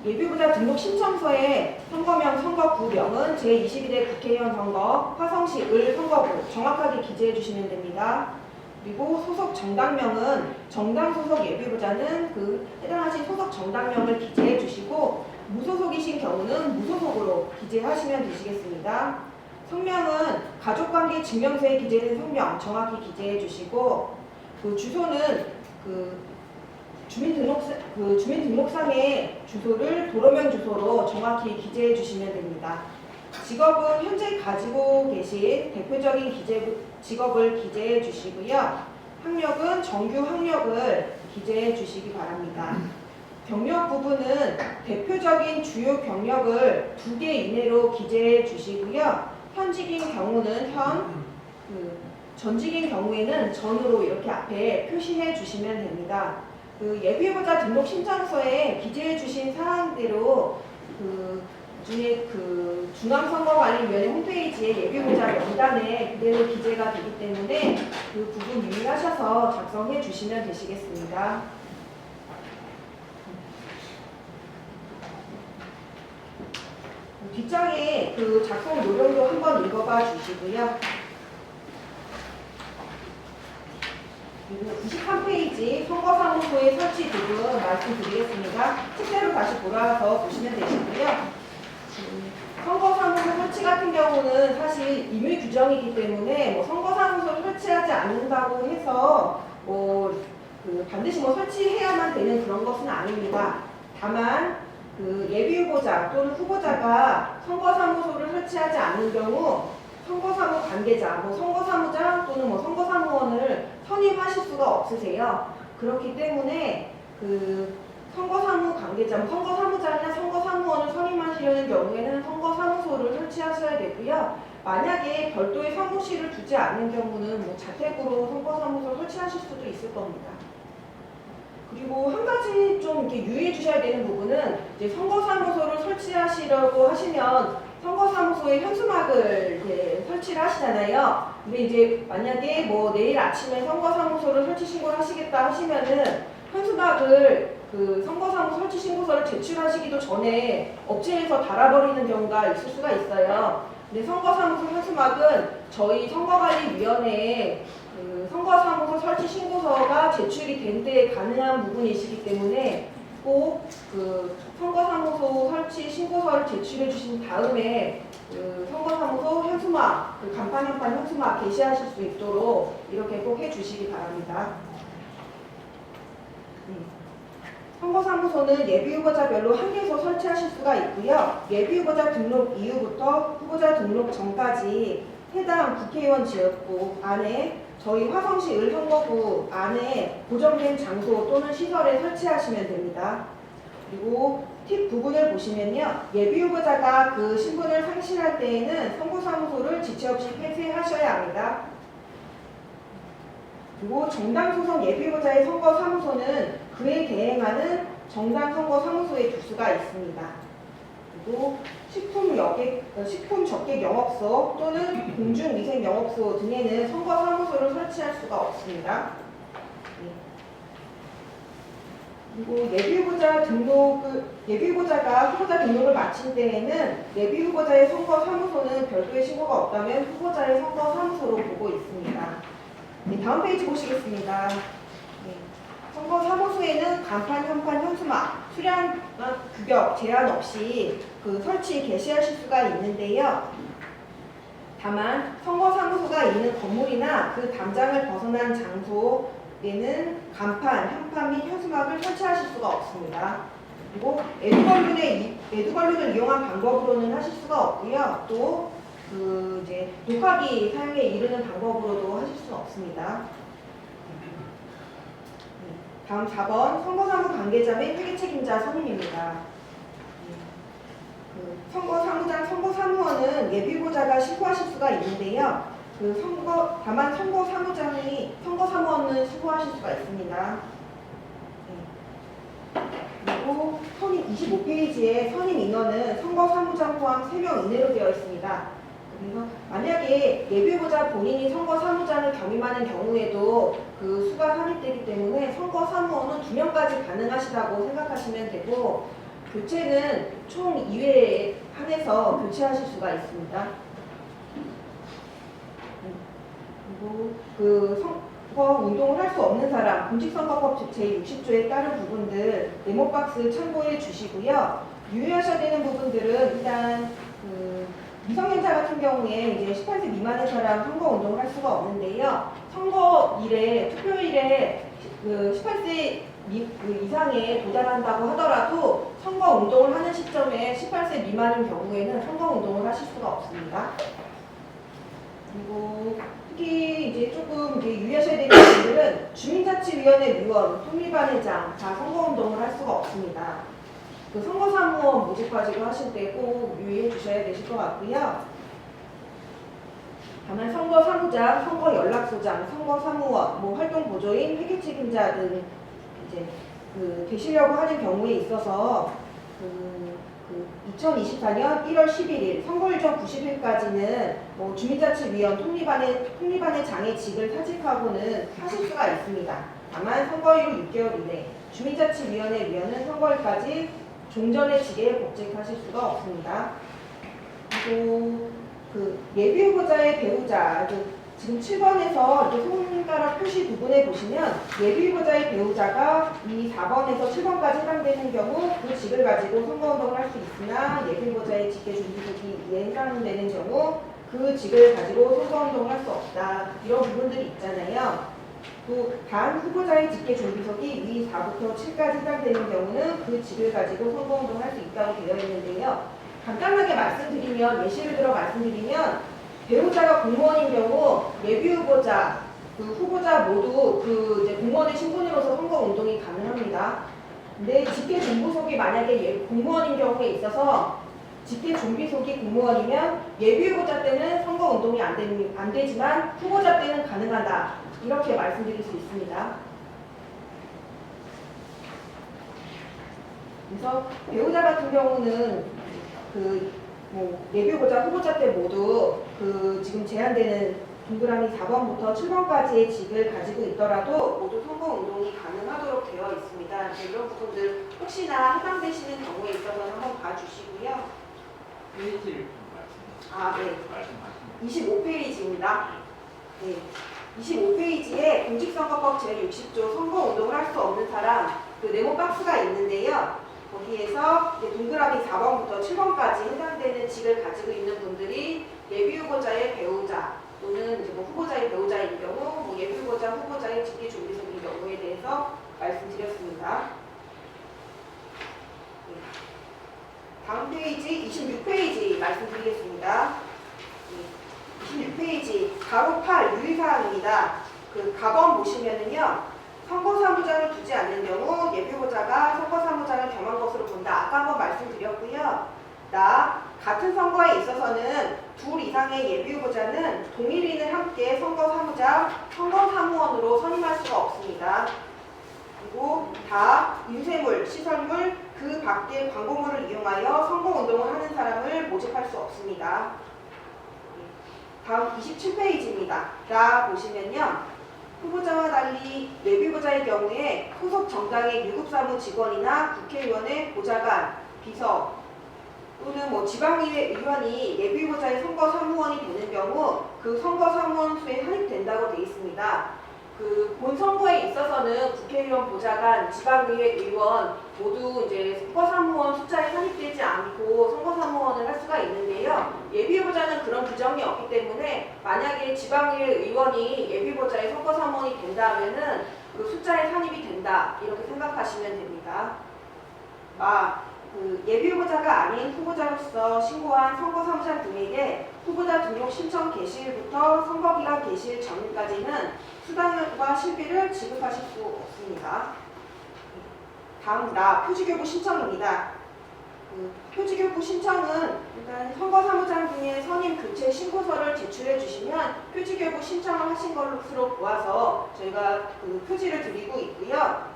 예비후보자 등록 신청서에 선거명, 선거구명은 제22대 국회의원 선거 화성시 을 선거구 정확하게 기재해 주시면 됩니다. 그리고 소속 정당명은 정당 소속 예비후보자는 그 해당하신 소속 정당명을 기재해 주시고 무소속이신 경우는 무소속으로 기재하시면 되시겠습니다. 성명은 가족관계 증명서에 기재된 성명 정확히 기재해 주시고 그 주소는 주민등록상의 주소를 도로명 주소로 정확히 기재해 주시면 됩니다. 직업은 현재 가지고 계신 대표적인 직업을 기재해 주시고요. 학력은 정규 학력을 기재해 주시기 바랍니다. 경력 부분은 대표적인 주요 경력을 2개 이내로 기재해 주시고요. 현직인 경우는 전직인 경우에는 전으로 이렇게 앞에 표시해 주시면 됩니다. 예비후보자 등록 신청서에 기재해 주신 사항대로 중에 중앙선거관리위원회 홈페이지에 예비후보자 명단에 그대로 기재가 되기 때문에 그 부분 유의하셔서 작성해 주시면 되시겠습니다. 뒷장에 작성 요령도 한번 읽어봐 주시고요. 그리고 91페이지 선거사무소의 설치 부분 말씀드리겠습니다. 책대로 다시 돌아와서 보시면 되시고요. 선거사무소 설치 같은 경우는 사실 임의 규정이기 때문에 선거사무소를 설치하지 않는다고 해서 반드시 설치해야만 되는 그런 것은 아닙니다. 다만 예비후보자 또는 후보자가 선거사무소를 설치하지 않는 경우 선거사무 관계자, 선거사무장 또는 선거사무원을 선임하실 수가 없으세요. 그렇기 때문에 선거사무 관계자, 선거사무장이나 선거사무원을 선임하시려는 경우에는 선거사무소를 설치하셔야 되고요. 만약에 별도의 사무실을 두지 않는 경우는 자택으로 선거사무소를 설치하실 수도 있을 겁니다. 그리고 한 가지 좀 이렇게 유의해 주셔야 되는 부분은 이제 선거사무소를 설치하시려고 하시면 선거사무소에 현수막을 설치를 하시잖아요. 근데 이제 만약에 내일 아침에 선거사무소를 설치 신고를 하시겠다 하시면은 현수막을 선거사무소 설치 신고서를 제출하시기도 전에 업체에서 달아버리는 경우가 있을 수가 있어요. 근데 선거사무소 현수막은 저희 선거관리위원회에 선거사무소 설치 신고서가 제출이 된 때에 가능한 부분이시기 때문에 꼭 선거사무소 설치 신고서를 제출해 주신 다음에 선거사무소 현수막, 간판 현수막 게시하실 수 있도록 이렇게 꼭 해주시기 바랍니다. 선거사무소는 예비후보자별로 한 개소 설치하실 수가 있고요. 예비후보자 등록 이후부터 후보자 등록 전까지 해당 국회의원 지역구 안에 저희 화성시 을 선거구 안에 고정된 장소 또는 시설에 설치하시면 됩니다. 그리고 팁 부분을 보시면요. 예비후보자가 그 신분을 상실할 때에는 선거사무소를 지체 없이 폐쇄하셔야 합니다. 그리고 정당 소속 예비후보자의 선거사무소는 그에 대행하는 정당 선거사무소에 둘 수가 있습니다. 그리고 식품 접객 영업소 또는 공중위생 영업소 등에는 선거사무소를 설치할 수가 없습니다. 그리고 예비후보자가 후보자 등록을 마친 때에는 예비후보자의 선거사무소는 별도의 신고가 없다면 후보자의 선거사무소로 보고 있습니다. 다음 페이지 보시겠습니다. 선거사무소에는 간판, 현판, 현수막, 수량, 규격 제한 없이 설치 개시하실 수가 있는데요. 다만 선거사무소가 있는 건물이나 그 담장을 벗어난 장소에는 간판, 현판 및 현수막을 설치하실 수가 없습니다. 그리고 에듀걸룬을 이용한 방법으로는 하실 수가 없고요. 또 이제 녹화기 사용에 이르는 방법으로도 하실 수는 없습니다. 다음 4번 선거사무 관계자 및 회계책임자 선임입니다. 선거사무장, 선거사무원은 예비후보자가 신고하실 수가 있는데요. 다만 선거사무원은 신고하실 수가 있습니다. 그리고 선임 25페이지에 선임 인원은 선거사무장 포함 3명 이내로 되어 있습니다. 그래서 만약에 예비후보자 본인이 선거사무장을 겸임하는 경우에도 그 수가 산입되기 때문에 선거사무원은 2명까지 가능하시다고 생각하시면 되고 교체는 총 2회에 한해서 교체하실 수가 있습니다. 그리고 그 선거 운동을 할 수 없는 사람, 공직선거법 제60조에 따른 부분들 네모박스 참고해 주시고요. 유의하셔야 되는 부분들은 일단 미성년자 같은 경우에 이제 18세 미만의 사람 선거 운동을 할 수가 없는데요. 선거일에 투표일에 18세 이상에 도달한다고 하더라도 선거 운동을 하는 시점에 18세 미만인 경우에는 선거 운동을 하실 수가 없습니다. 그리고 특히 이제 조금 유의하셔야 되는 분들은 주민자치위원회 위원, 통일반회장 다 선거 운동을 할 수가 없습니다. 그 선거사무원 모집하시고 하실 때 꼭 유의해 주셔야 되실 것 같고요. 다만 선거사무장, 선거연락소장, 선거사무원, 활동보조인, 회계책임자 등 이제 되시려고 하는 경우에 있어서 2024년 1월 11일 선거일 전 90일까지는 주민자치위원, 통리반의 직을 사직하고는 하실 수가 있습니다. 다만 선거일 후 6개월 이내 주민자치위원회 위원은 선거일까지 종전의 직에 복직하실 수가 없습니다. 그리고 예비후보자의 배우자, 지금 7번에서 이렇게 손가락 표시 부분에 보시면 예비후보자의 배우자가 이 4번에서 7번까지 해당되는 경우 그 직을 가지고 선거운동을 할 수 있으나 예비후보자의 직계준비소득이 이에 해당되는 경우 그 직을 가지고 선거운동을 할 수 없다. 이런 부분들이 있잖아요. 또 다음 후보자의 직계준비소득이 위 4부터 7까지 해당되는 경우는 그 직을 가지고 선거운동을 할 수 있다고 되어 있는데요. 간단하게 말씀드리면, 예시를 들어 말씀드리면 배우자가 공무원인 경우 예비후보자, 후보자 모두 이제 공무원의 신분으로서 선거운동이 가능합니다. 근데 직계준비소득이 만약에 공무원인 경우에 있어서 직계준비소득이 공무원이면 예비후보자 때는 선거운동이 안 되지만 후보자 때는 가능하다. 이렇게 말씀드릴 수 있습니다. 그래서 배우자 같은 경우는 예비후보자, 후보자 때 모두 지금 제한되는 동그라미 4번부터 7번까지의 직을 가지고 있더라도 모두 선거운동이 가능하도록 되어 있습니다. 이런 부분들 혹시나 해당되시는 경우에 있어서는 한번 봐주시고요. 페이지를 네. 25페이지입니다. 네. 25페이지에 공직선거법 제60조 선거운동을 할 수 없는 사람 네모 박스가 있는데요. 거기에서 동그라미 4번부터 7번까지 해당되는 직을 가지고 있는 분들이 예비후보자의 배우자 또는 이제 후보자의 배우자인 경우 예비후보자, 후보자의 직계준비소득인 경우에 대해서 말씀드렸습니다. 네. 다음 페이지 26페이지 말씀드리겠습니다. 네. 26페이지 가로 8 유의사항입니다. 가번 보시면은요. 선거사무장을 두지 않는 경우 예비후보자가 선거사무장을 겸한 것으로 본다. 아까 한번 말씀드렸고요. 같은 선거에 있어서는 둘 이상의 예비후보자는 동일인을 함께 선거사무장, 선거사무원으로 선임할 수가 없습니다. 그리고 다 인쇄물, 시설물, 그 밖의 광고물을 이용하여 선거운동을 하는 사람을 모집할 수 없습니다. 다음 27페이지입니다. 보시면요. 후보자와 달리 예비후보자의 경우에 소속 정당의 유급사무 직원이나 국회의원의 보좌관, 비서 또는 지방의회 의원이 예비후보자의 선거사무원이 되는 경우 그 선거사무원 수에 한입된다고 되어 있습니다. 본 선거에 있어서는 국회의원, 보좌관, 지방의회 의원 모두 이제 선거사무원 숫자에 산입되지 않고 선거사무원을 할 수가 있는데요. 예비후보자는 그런 규정이 없기 때문에 만약에 지방의회 의원이 예비후보자의 선거사무원이 된다면은 그 숫자에 산입이 된다 이렇게 생각하시면 됩니다. 예비후보자가 아닌 후보자로서 신고한 선거사무장 등에게 후보자 등록 신청 개시일부터 선거기간 개시일 전일까지는 수당과 실비를 지급하실 수 없습니다. 다음 표지교부 신청입니다. 표지교부 신청은 일단 선거사무장 등의 선임 교체 신고서를 제출해 주시면 표지교부 신청을 하신 것으로 보아서 저희가 표지를 드리고 있고요.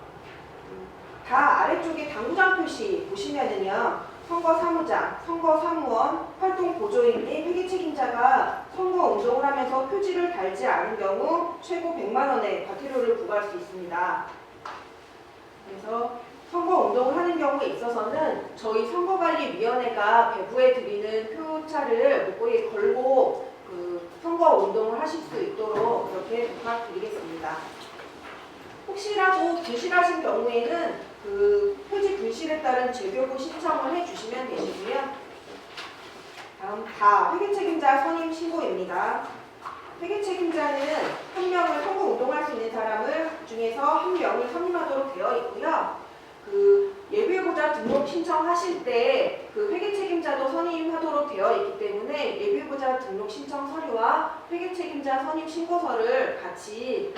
다 아래쪽에 당구장 표시 보시면은요. 선거사무장, 선거사무원, 활동보조인 및 회계책임자가 선거운동을 하면서 표지를 달지 않은 경우 최고 100만 원의 과태료를 부과할 수 있습니다. 그래서 선거운동을 하는 경우에 있어서는 저희 선거관리위원회가 배부해 드리는 표차를 목걸이에 걸고 선거운동을 하실 수 있도록 그렇게 부탁드리겠습니다. 혹시라도 분실하신 경우에는 표지 분실에 따른 재교부 신청을 해주시면 되시고요. 다음 회계 책임자 선임 신고입니다. 회계 책임자는 한 명을 선거 운동할 수 있는 사람을 중에서 한 명을 선임하도록 되어 있고요. 예비후보자 등록 신청하실 때 회계 책임자도 선임하도록 되어 있기 때문에 예비후보자 등록 신청 서류와 회계 책임자 선임 신고서를 같이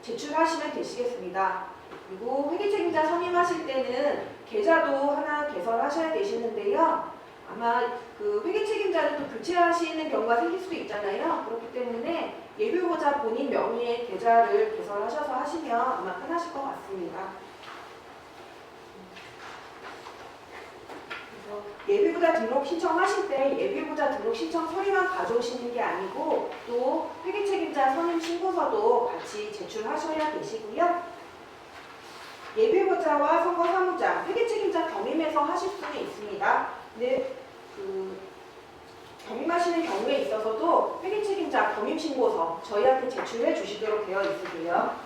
제출하시면 되시겠습니다. 그리고 회계 책임자 선임하실 때는 계좌도 하나 개설하셔야 되시는데요. 아마 회계 책임자를 또 교체하시는 경우가 생길 수도 있잖아요. 그렇기 때문에 예비후보자 본인 명의의 계좌를 개설하셔서 하시면 아마 편하실 것 같습니다. 예비후보자 등록 신청하실 때 예비후보자 등록 신청 서류만 가져오시는 게 아니고 또 회계 책임자 선임 신고서도 같이 제출하셔야 되시고요. 예비후보자와 선거사무장, 회계 책임자 겸임해서 하실 수는 있습니다. 근데 겸임하시는 경우에 있어서도 회계 책임자 겸임 신고서 저희한테 제출해 주시도록 되어 있으세요.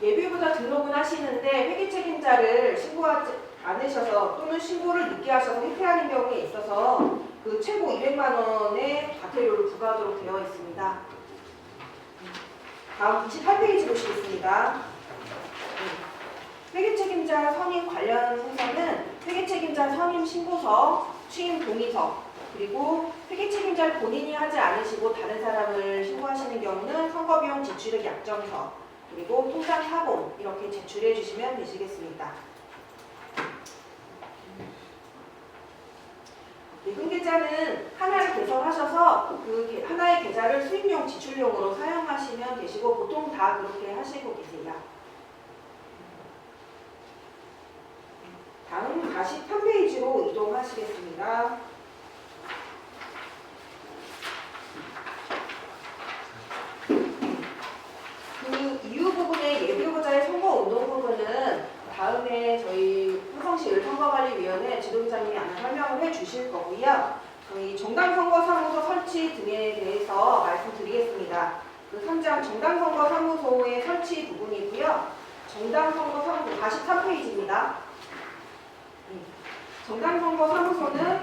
예비후보자 등록은 하시는데 회계 책임자를 신고하지 않으셔서 또는 신고를 늦게 하셔서 회피하는 경우에 있어서 최고 200만 원의 과태료를 부과하도록 되어 있습니다. 다음 28페이지 보시겠습니다. 회계 책임자 선임 관련 순서는 회계 책임자 선임 신고서, 취임 동의서, 그리고 회계 책임자를 본인이 하지 않으시고 다른 사람을 신고하시는 경우는 선거비용 지출액 약정서, 그리고 통장 사본 이렇게 제출해 주시면 되시겠습니다. 예금계좌는 하나를 개설하셔서 하나의 계좌를 수입용 지출용으로 사용하시면 되시고 보통 다 그렇게 하시고 계세요. 다음 43페이지로 이동하시겠습니다. 이후 부분의 예비후보자의 선거운동 부분은 다음에 저희 화성시 을선거관리위원회 지도부장님이 아마 설명을 해주실 거고요. 저희 정당선거사무소 설치 등에 대해서 말씀드리겠습니다. 3장 정당선거사무소의 설치 부분이고요. 정당선거사무소 43페이지입니다. 정당선거사무소는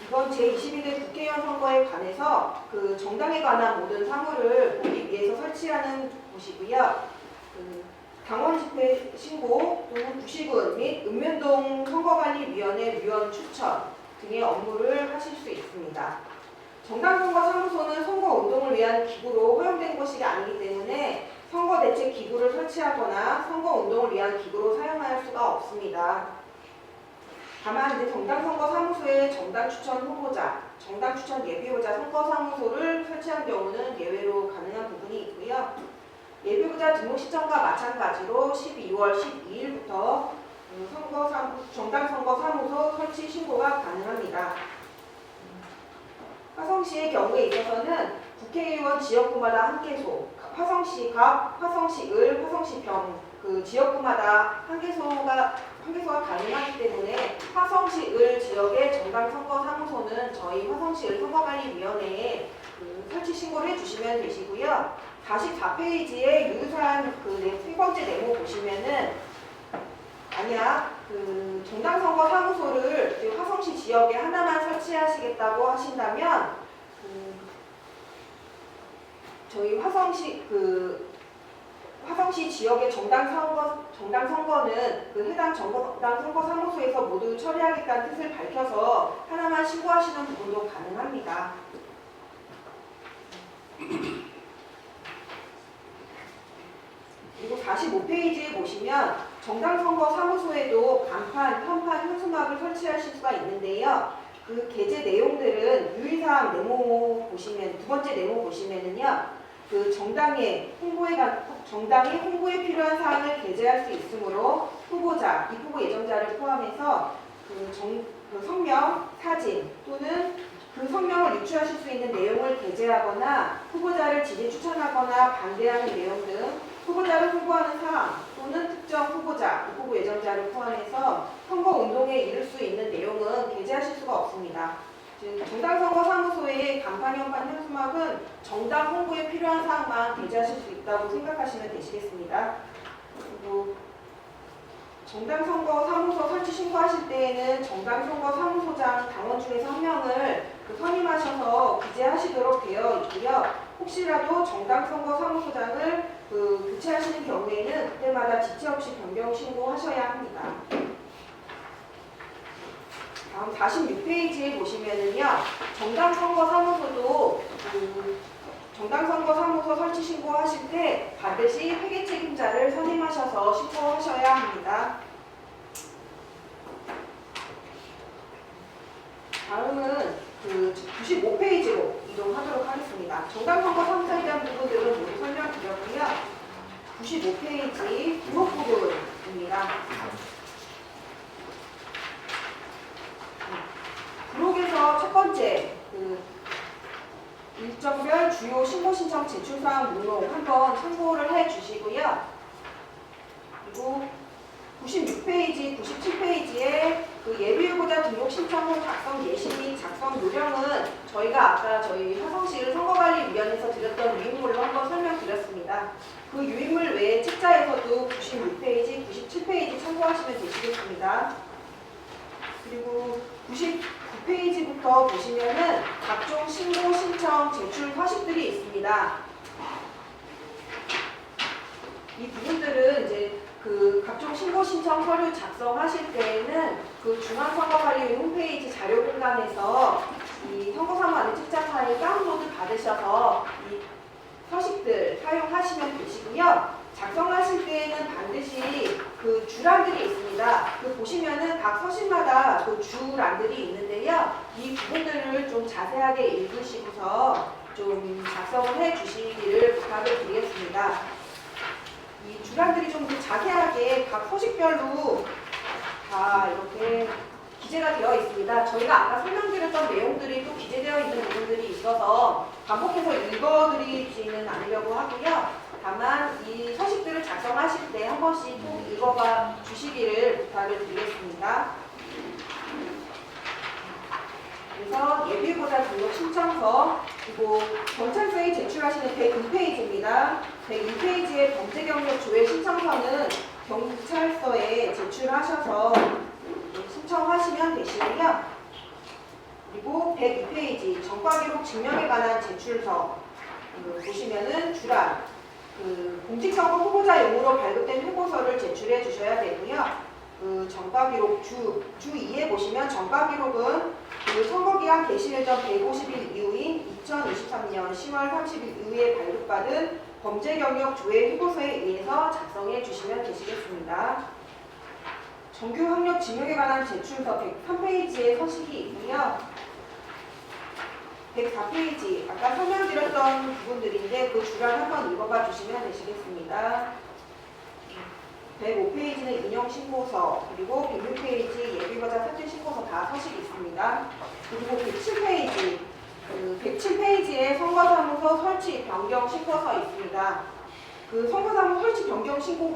이번 제21대 국회의원 선거에 관해서 정당에 관한 모든 사무를 보기 위해서 설치하는 곳이고요. 당원 집회 신고, 또 구시군 및 읍면동 선거관리위원회 위원 추천 등의 업무를 하실 수 있습니다. 정당선거사무소는 선거운동을 위한 기구로 허용된 것이 아니기 때문에 선거대책기구를 설치하거나 선거운동을 위한 기구로 사용할 수가 없습니다. 다만 이제 정당선거사무소에 정당추천 후보자, 정당추천 예비후보자 선거사무소를 설치한 경우는 예외로 가능한 부분이 있고요. 예비후보자 등록 시점과 마찬가지로 12월 12일부터 정당선거사무소 설치 신고가 가능합니다. 화성시의 경우에 있어서는 국회의원 지역구마다 한 개소, 화성시갑, 화성시을, 화성시평 지역구마다 한 개소가 가능하기 때문에 화성시을 지역의 정당선거사무소는 저희 화성시을 선거관리위원회에 설치 신고를 해주시면 되시고요. 44페이지에 유사한 세 번째 네모 보시면은 만약 정당선거사무소를 화성시 지역에 하나만 설치하시겠다고 하신다면 저희 화성시 지역의 정당선거는 해당 정당선거사무소에서 모두 처리하겠다는 뜻을 밝혀서 하나만 신고하시는 부분도 가능합니다. 그리고 45페이지에 보시면 정당선거사무소에도 간판, 현판, 현수막을 설치하실 수가 있는데요. 게재 내용들은 유의사항 네모 보시면, 두 번째 네모 보시면은요. 정당의 홍보에 필요한 사항을 게재할 수 있으므로 후보자, 입후보 예정자를 포함해서 성명, 사진 또는 성명을 유추하실 수 있는 내용을 게재하거나 후보자를 지지 추천하거나 반대하는 내용 등 후보자를 홍보하는 사항 또는 또는 특정 후보자, 후보 예정자를 포함해서 선거운동에 이를 수 있는 내용은 게재하실 수가 없습니다. 즉 정당선거사무소의 간판형판 현수막은 정당 홍보에 필요한 사항만 게재하실 수 있다고 생각하시면 되시겠습니다. 그리고 정당선거사무소 설치 신고하실 때에는 정당선거사무소장 당원 중에서 한 명을 선임하셔서 기재하시도록 되어 있고요. 혹시라도 정당선거사무소장을 교체하시는 경우에는 그때마다 지체 없이 변경 신고하셔야 합니다. 다음 46페이지에 보시면은요, 정당선거사무소도 정당선거사무소 설치 신고하실 때 반드시 회계 책임자를 선임하셔서 신고하셔야 합니다. 다음은 95페이지로 이동하도록 하겠습니다. 정당선거사무소에 대한 부분들은 모두 설명드렸고요. 95페이지 부록 부분입니다. 부록에서 첫 번째 일정별 주요 신고 신청 제출 사항 목록 한번 참고를 해 주시고요. 그리고 96페이지, 97페이지에 예비후보자 등록 신청 후 작성 예시 및 작성 요령은 저희가 아까 저희 화성시 선거관리위원회에서 드렸던 유인물로 한번 설명드렸습니다. 그 유인물 외에 책자에서도 96페이지, 97페이지 참고하시면 되시겠습니다. 그리고 99페이지부터 보시면은 각종 신고 신청 제출 서식들이 있습니다. 이 부분들은 이제 각종 신고 신청 서류 작성하실 때에는 중앙선거관리위 홈페이지 자료 공간에서 이 선거사무 안내 책자 파일 다운로드 받으셔서 이 서식들 사용하시면 되시고요. 작성하실 때에는 반드시 주란들이 있습니다. 보시면은 각 서식마다 주란들이 있는데요. 이 부분들을 좀 자세하게 읽으시고서 좀 작성을 해 주시기를 부탁을 드리겠습니다. 이 주란들이 좀 자세하게 각 서식별로 다 이렇게 기재가 되어 있습니다. 저희가 아까 설명드렸던 내용들이 또 기재되어 있는 부분들이 있어서 반복해서 읽어드리지는 않으려고 하고요. 다만 이 서식들을 작성하실 때 한 번씩 꼭 읽어봐 주시기를 부탁을 드리겠습니다. 그래서 예비후보자 등록 신청서 그리고 경찰서에 제출하시는 102페이지입니다. 102페이지의 범죄 경력 조회 신청서는 경찰서에 제출하셔서 신청하시면 되시고요. 그리고 102페이지 전과기록 증명에 관한 제출서 보시면은 주란 공직선거 후보자용으로 발급된 회고서를 제출해 주셔야 되고요. 전과기록 주 2에 보시면 전과기록은 선거기간 개시일 전 150일 이후인 2023년 10월 30일 이후에 발급받은 범죄 경력 조회 회고서에 의해서 작성해 주시면 되시겠습니다. 정규 학력 증명에 관한 제출서 103페이지에 서식이 있고요. 104페이지 아까 설명드렸던 부분들인데 주란 한번 읽어봐 주시면 되시겠습니다. 105페이지는 인용신고서 그리고 106페이지 예비후보자 사진 신고서 다 서식이 있습니다. 그리고 107페이지 107페이지에 선거사무소 설치 변경 신고서 있습니다. 선거사무소 설치 변경 신고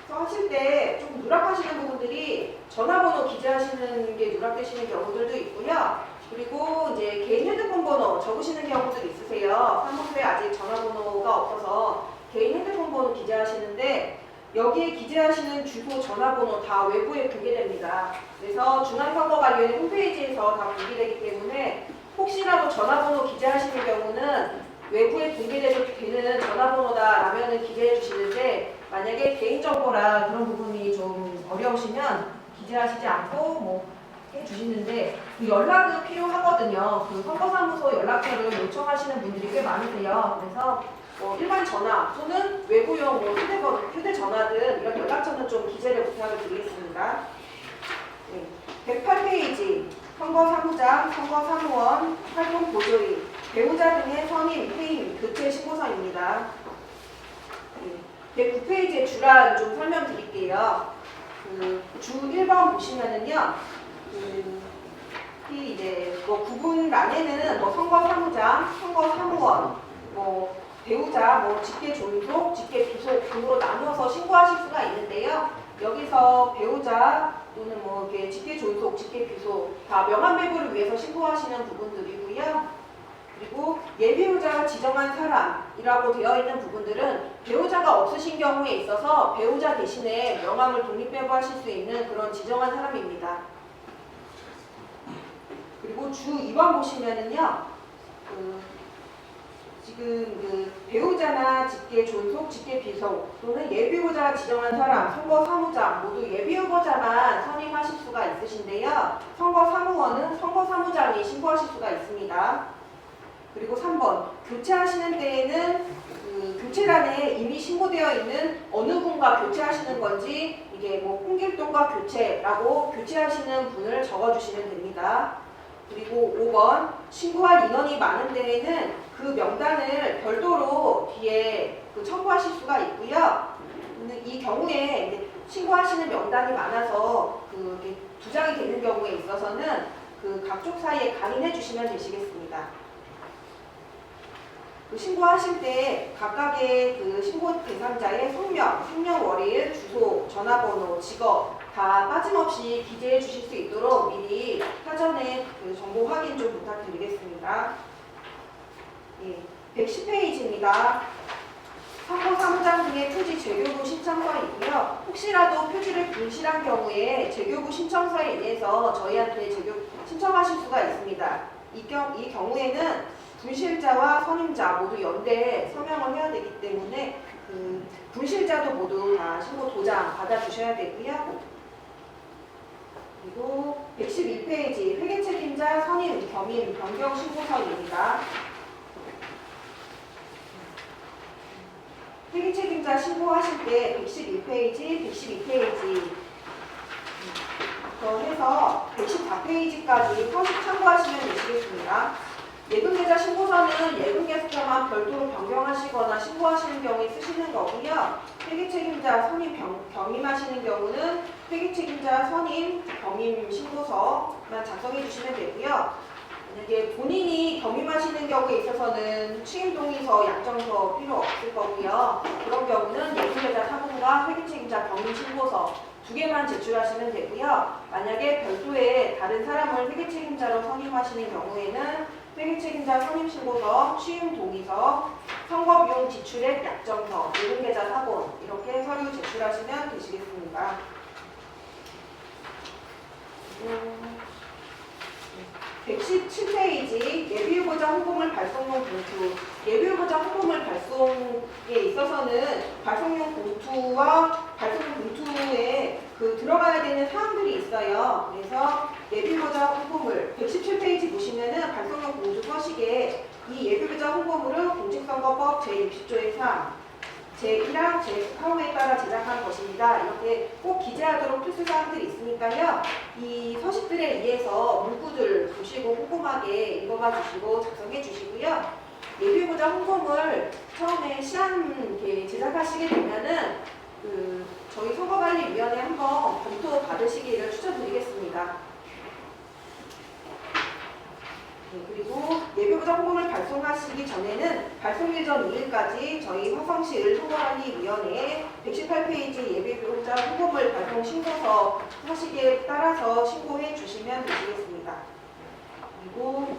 하실 때 조금 누락하시는 부분들이 전화번호 기재하시는 게 누락되시는 경우들도 있고요. 그리고 이제 개인 핸드폰 번호 적으시는 경우들 있으세요. 사무소에 아직 전화번호가 없어서 개인 핸드폰 번호 기재하시는데 여기에 기재하시는 주소, 전화번호 다 외부에 공개됩니다. 그래서 중앙선거관리위원회 홈페이지에서 다 공개되기 때문에 혹시라도 전화번호 기재하시는 경우는 외부에 공개되는 전화번호다라면은 기재해 주시는데 만약에 개인정보라 그런 부분이 좀 어려우시면 기재하시지 않고 해주시는데 연락은 필요하거든요. 선거사무소 연락처를 요청하시는 분들이 꽤 많으세요. 그래서 일반 전화 또는 외부용 휴대전화든 이런 연락처는 좀 기재를 부탁을 드리겠습니다. 108페이지 선거사무장, 선거사무원, 활동보조인, 배우자 등의 선임, 해임, 교체 신고서입니다. 109페이지의 주란 좀 설명드릴게요. 주 1번 보시면은요. 이제 구분란에는 선거사무장, 선거사무원, 배우자, 뭐 직계 존속, 직계 비속 등으로 나누어서 신고하실 수가 있는데요. 여기서 배우자 또는 뭐 이렇게 직계 존속, 직계 비속 다 명함 배부를 위해서 신고하시는 부분들이고요. 그리고 예비후자가 지정한 사람이라고 되어 있는 부분들은 배우자가 없으신 경우에 있어서 배우자 대신에 명함을 독립배부하실 수 있는 그런 지정한 사람입니다. 그리고 주 2번 보시면은요, 지금 배우자나 직계 존속, 직계 비속 또는 예비후자가 지정한 사람, 선거 사무장 모두 예비후보자만 선임하실 수가 있으신데요. 선거 사무원은 선거 사무장이 신고하실 수가 있습니다. 그리고 3번 교체하시는 때에는 교체란에 이미 신고되어 있는 어느 분과 교체하시는 건지 이게 뭐 홍길동과 교체라고 교체하시는 분을 적어주시면 됩니다. 그리고 5번 신고할 인원이 많은 데에는 그 명단을 별도로 뒤에 첨부하실 수가 있고요. 이 경우에 이제 신고하시는 명단이 많아서 두 장이 되는 경우에 있어서는 각쪽 사이에 강인해 주시면 되시겠습니다. 신고하실 때 각각의 신고 대상자의 성명, 생년월일, 주소, 전화번호, 직업 다 빠짐없이 기재해 주실 수 있도록 미리 사전에 정보 확인 좀 부탁드리겠습니다. 예, 110페이지입니다. 선거 사무장 등의 표지 재교부 신청서에 있고요. 혹시라도 표지를 분실한 경우에 재교부 신청서에 의해서 저희한테 신청하실 수가 있습니다. 이 경우에는 분실자와 선임자 모두 연대 서명을 해야 되기 때문에 분실자도 모두 다 신고 도장 받아주셔야 되고요. 그리고 111페이지 회계책임자 선임, 겸임, 변경 신고서입니다. 회계책임자 신고하실 때 111페이지, 112페이지 더 해서 114페이지까지 서식 참고하시면 되시겠습니다. 예금계좌 신고서는 예금계좌만 별도로 변경하시거나 신고하시는 경우에 쓰시는 거고요. 회계책임자 선임 겸임하시는 경우는 회계책임자 선임 겸임 신고서만 작성해 주시면 되고요. 만약에 본인이 겸임하시는 경우에 있어서는 취임동의서, 약정서 필요 없을 거고요. 그런 경우는 예금계좌 사본과 회계책임자 겸임 신고서 두 개만 제출하시면 되고요. 만약에 별도의 다른 사람을 회계책임자로 선임하시는 경우에는 회계책임자 선임신고서, 취임동의서, 선거비용 지출액 약정서, 예금계좌 사본 이렇게 서류 제출하시면 되시겠습니다. 117페이지 예비후보자 홍보물 발송용 봉투. 예비후보자 홍보물 발송에 있어서는 발송용 봉투와 발송용 봉투에 들어가야 되는 사항들이 있어요. 그래서 예비후보자 홍보물 117페이지 보시면은 발송용 봉투 서식에 이 예비후보자 홍보물은 공직선거법 제60조의 3, 제1항, 제4호에 따라 제작한 것입니다. 이렇게 꼭 기재하도록 필수사항들이 있으니까요. 이 서식들에 의해서 문구들 보시고 꼼꼼하게 읽어봐 주시고 작성해 주시고요. 예비후보자 홍보물 처음에 시안 제작하시게 되면은 저희 선거관리위원회 한번 검토 받으시기를 추천드리겠습니다. 그리고 예비후보자 홍보물 발송하시기 전에는 발송일 전 2일까지 저희 화성시 선거관리위원회에 118페이지 예비후보자 홍보물 발송 신고서 서식에 따라서 신고해 주시면 되시겠습니다. 그리고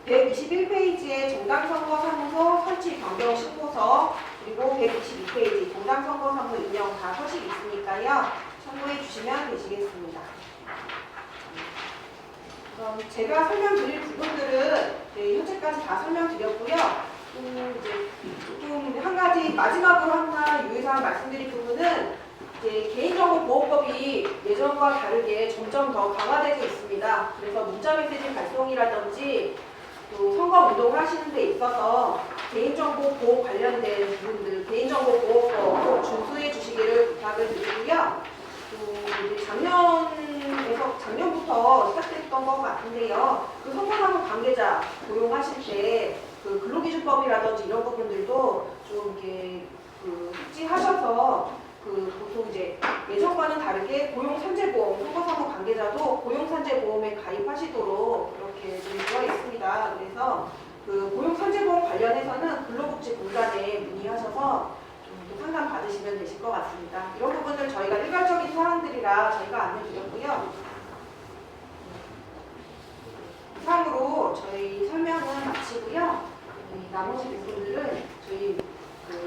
121페이지에 정당선거사무소 설치 변경 신고서 그리고 122페이지 정당선거사무소 인용 다 서식 있으니까요. 참고해 주시면 되시겠습니다. 제가 설명드릴 부분들은 현재까지 다 설명드렸고요. 이제 조금 한 가지 마지막으로 하나 유의사항 말씀드릴 부분은 이제 개인정보보호법이 예전과 다르게 점점 더 강화되고 있습니다. 그래서 문자메시지 발송이라든지 또 선거운동을 하시는 데 있어서 개인정보 보호 관련된 부분들, 개인정보보호법 꼭 준수해 주시기를 부탁을 드리고요. 또 이제 작년부터 시작됐던 것 같은데요. 선거사무 관계자 고용하실 때 근로기준법이라든지 이런 부분들도 좀 이렇게 숙지하셔서 보통 이제 예전과는 다르게 고용산재보험, 선거사무 관계자도 고용산재보험에 가입하시도록 이렇게 되어 있습니다. 그래서 고용산재보험 관련해서는 근로복지공단에 문의하셔서 좀 상담 받으시면 되실 것 같습니다. 이런 부분들 저희가 일괄적인 사항들이라 저희가 안내드렸고요. 이상으로 저희 설명은 마치고요. 나머지 부분들은 저희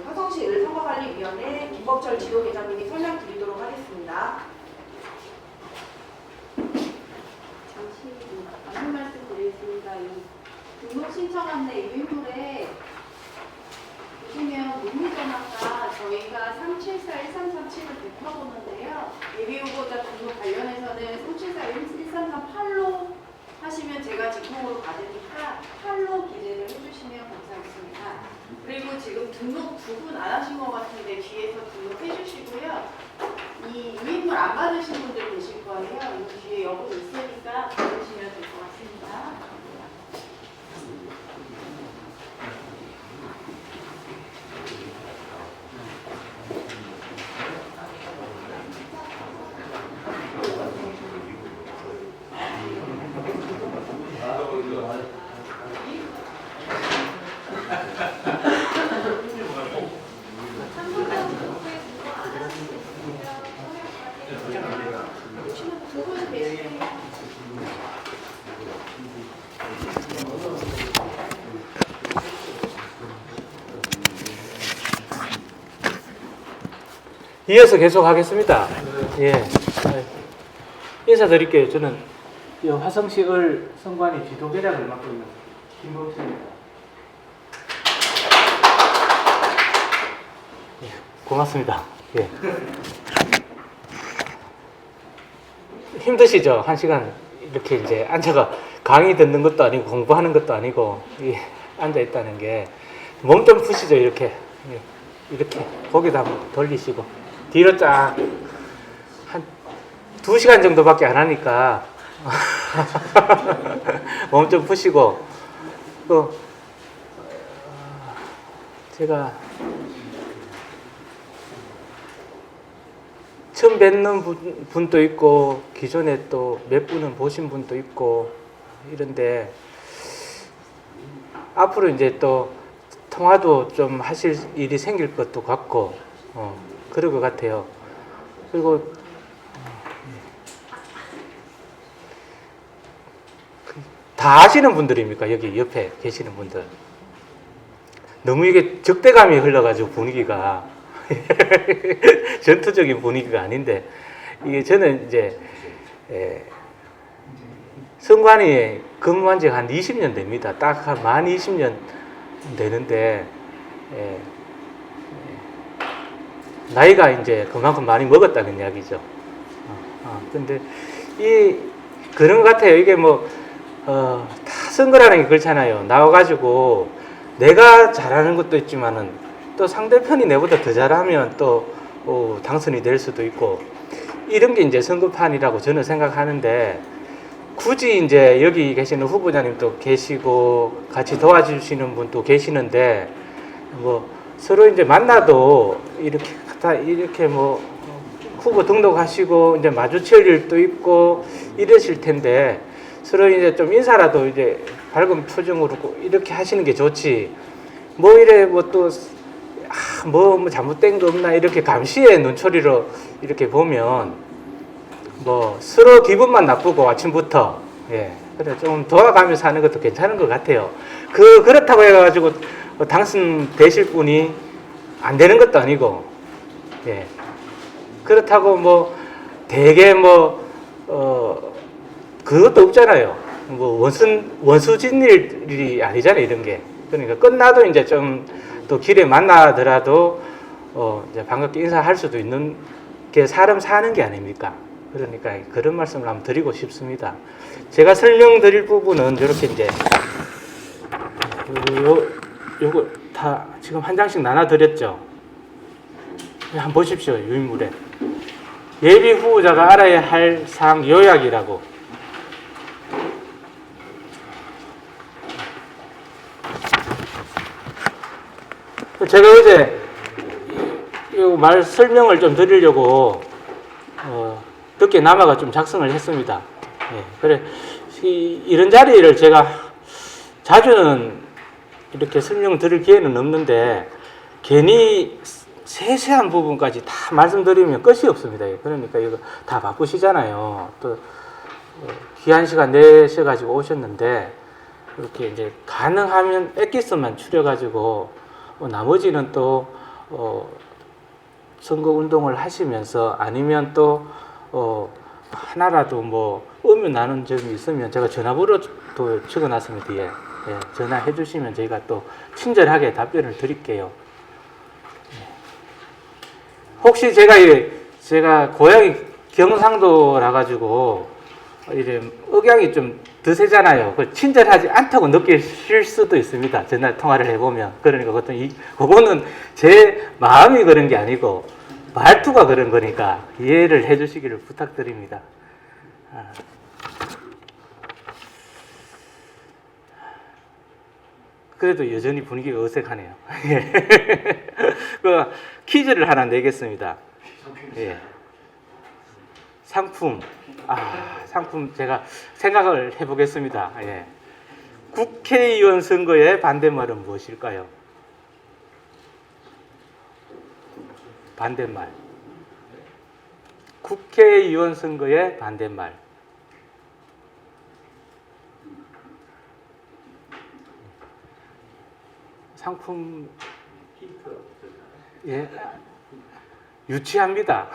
화성시 을선거관리위원회 김범철 지도계장님이 설명드리도록 하겠습니다. 잠시 안내 말씀드리겠습니다. 이 등록 신청 안내 유인물에 보시면 문의전화가 저희가 374-1337을 대표보는데요. 예비후보자 등록 관련해서는 374-1338로 하시면 제가 직통으로 받으니까 8로 기재를 해주시면 감사하겠습니다. 그리고 지금 등록 두 분 안 하신 것 같은데 뒤에서 등록해 주시고요. 이 유인물 안 받으신 분들 계실 거예요. 이 뒤에 여부 있으니까 받으시면 될 것 같습니다. 두분 계세요. 이어서 계속 하겠습니다. 예. 인사드릴게요. 저는 화성시 을 선관위 지도계장을 맡고 있는 김범철입니다. 예, 고맙습니다. 예. 힘드시죠? 한 시간 이렇게 이제 앉아가 강의 듣는 것도 아니고 공부하는 것도 아니고 앉아 있다는 게 몸 좀 푸시죠. 이렇게 이렇게 고개도 한번 돌리시고 뒤로 쫙 한 2시간 정도밖에 안 하니까 몸 좀 푸시고 또 제가 처음 뵙는 분도 있고 기존에 또 몇 분은 보신 분도 있고 이런데 앞으로 이제 또 통화도 좀 하실 일이 생길 것도 같고 그럴 것 같아요. 그리고 다 아시는 분들입니까? 여기 옆에 계시는 분들. 너무 이게 적대감이 흘러가지고 분위기가 전투적인 분위기가 아닌데 이게 저는 이제 선관위에 근무한 지가 한 20년 됩니다. 딱 한 만 20년 되는데 나이가 이제 그만큼 많이 먹었다는 이야기죠. 근데 그런 것 같아요. 이게 다 선거라는 게 그렇잖아요. 나와가지고 내가 잘하는 것도 있지만은 또 상대편이 내보다 더 잘하면 또 당선이 될 수도 있고 이런 게 이제 선거판이라고 저는 생각하는데 굳이 이제 여기 계시는 후보자님도 계시고 같이 도와주시는 분도 계시는데 서로 이제 만나도 이렇게 후보 등록하시고 이제 마주칠 일도 있고 이러실 텐데 서로 이제 좀 인사라도 이제 밝은 표정으로 이렇게 하시는 게 좋지 뭐 잘못된 거 없나 이렇게 감시의 눈초리로 이렇게 보면 서로 기분만 나쁘고 아침부터 그래 좀 도와가면서 하는 것도 괜찮은 것 같아요. 그렇다고 해가지고 당선되실 분이 안 되는 것도 아니고 그렇다고 되게 그것도 없잖아요. 원수진 일이 아니잖아요. 이런 게 그러니까 끝나도 이제 좀 또 길에 만나더라도 이제 반갑게 인사할 수도 있는 게 사람 사는 게 아닙니까? 그러니까 그런 말씀을 한번 드리고 싶습니다. 제가 설명드릴 부분은 이렇게 이제 요거 다 지금 한 장씩 나눠드렸죠. 한번 보십시오. 유인물에 예비 후보자가 알아야 할 사항 요약이라고. 제가 어제 말 설명을 좀 드리려고 늦게 남아가 좀 작성을 했습니다. 그래 이런 자리를 제가 자주는 이렇게 설명을 드릴 기회는 없는데 괜히 세세한 부분까지 다 말씀드리면 끝이 없습니다. 그러니까 이거 다 바쁘시잖아요. 또 귀한 시간 내셔가지고 오셨는데 이렇게 이제 가능하면 엑기스만 추려가지고 나머지는 또 선거 운동을 하시면서 아니면 또 하나라도 뭐 의미 나는 점이 있으면 제가 전화번호도 적어놨습니다. 뒤에 전화해 주시면 저희가 또 친절하게 답변을 드릴게요. 혹시 제가 고향이 경상도라 가지고 이제 억양이 좀 드세잖아요. 친절하지 않다고 느끼실 수도 있습니다. 전화 통화를 해보면. 그러니까 그거는 제 마음이 그런 게 아니고 말투가 그런 거니까 이해를 해주시기를 부탁드립니다. 그래도 여전히 분위기가 어색하네요. 그 퀴즈를 하나 내겠습니다. 예. 상품 제가 생각을 해보겠습니다. 예. 국회의원 선거의 반대말은 무엇일까요? 반대말. 국회의원 선거의 반대말. 상품 예 유치합니다.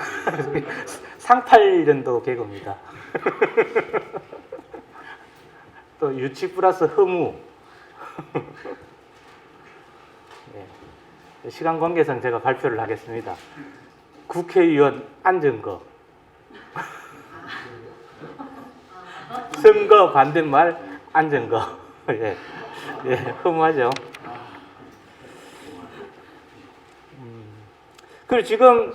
상팔년도 개그입니다. 또 유치 플러스 허무. 예. 시간 관계상 제가 발표를 하겠습니다. 국회의원 앉은 거. 선거 반대말 앉은 거. 예. 예, 허무하죠. 그리고 지금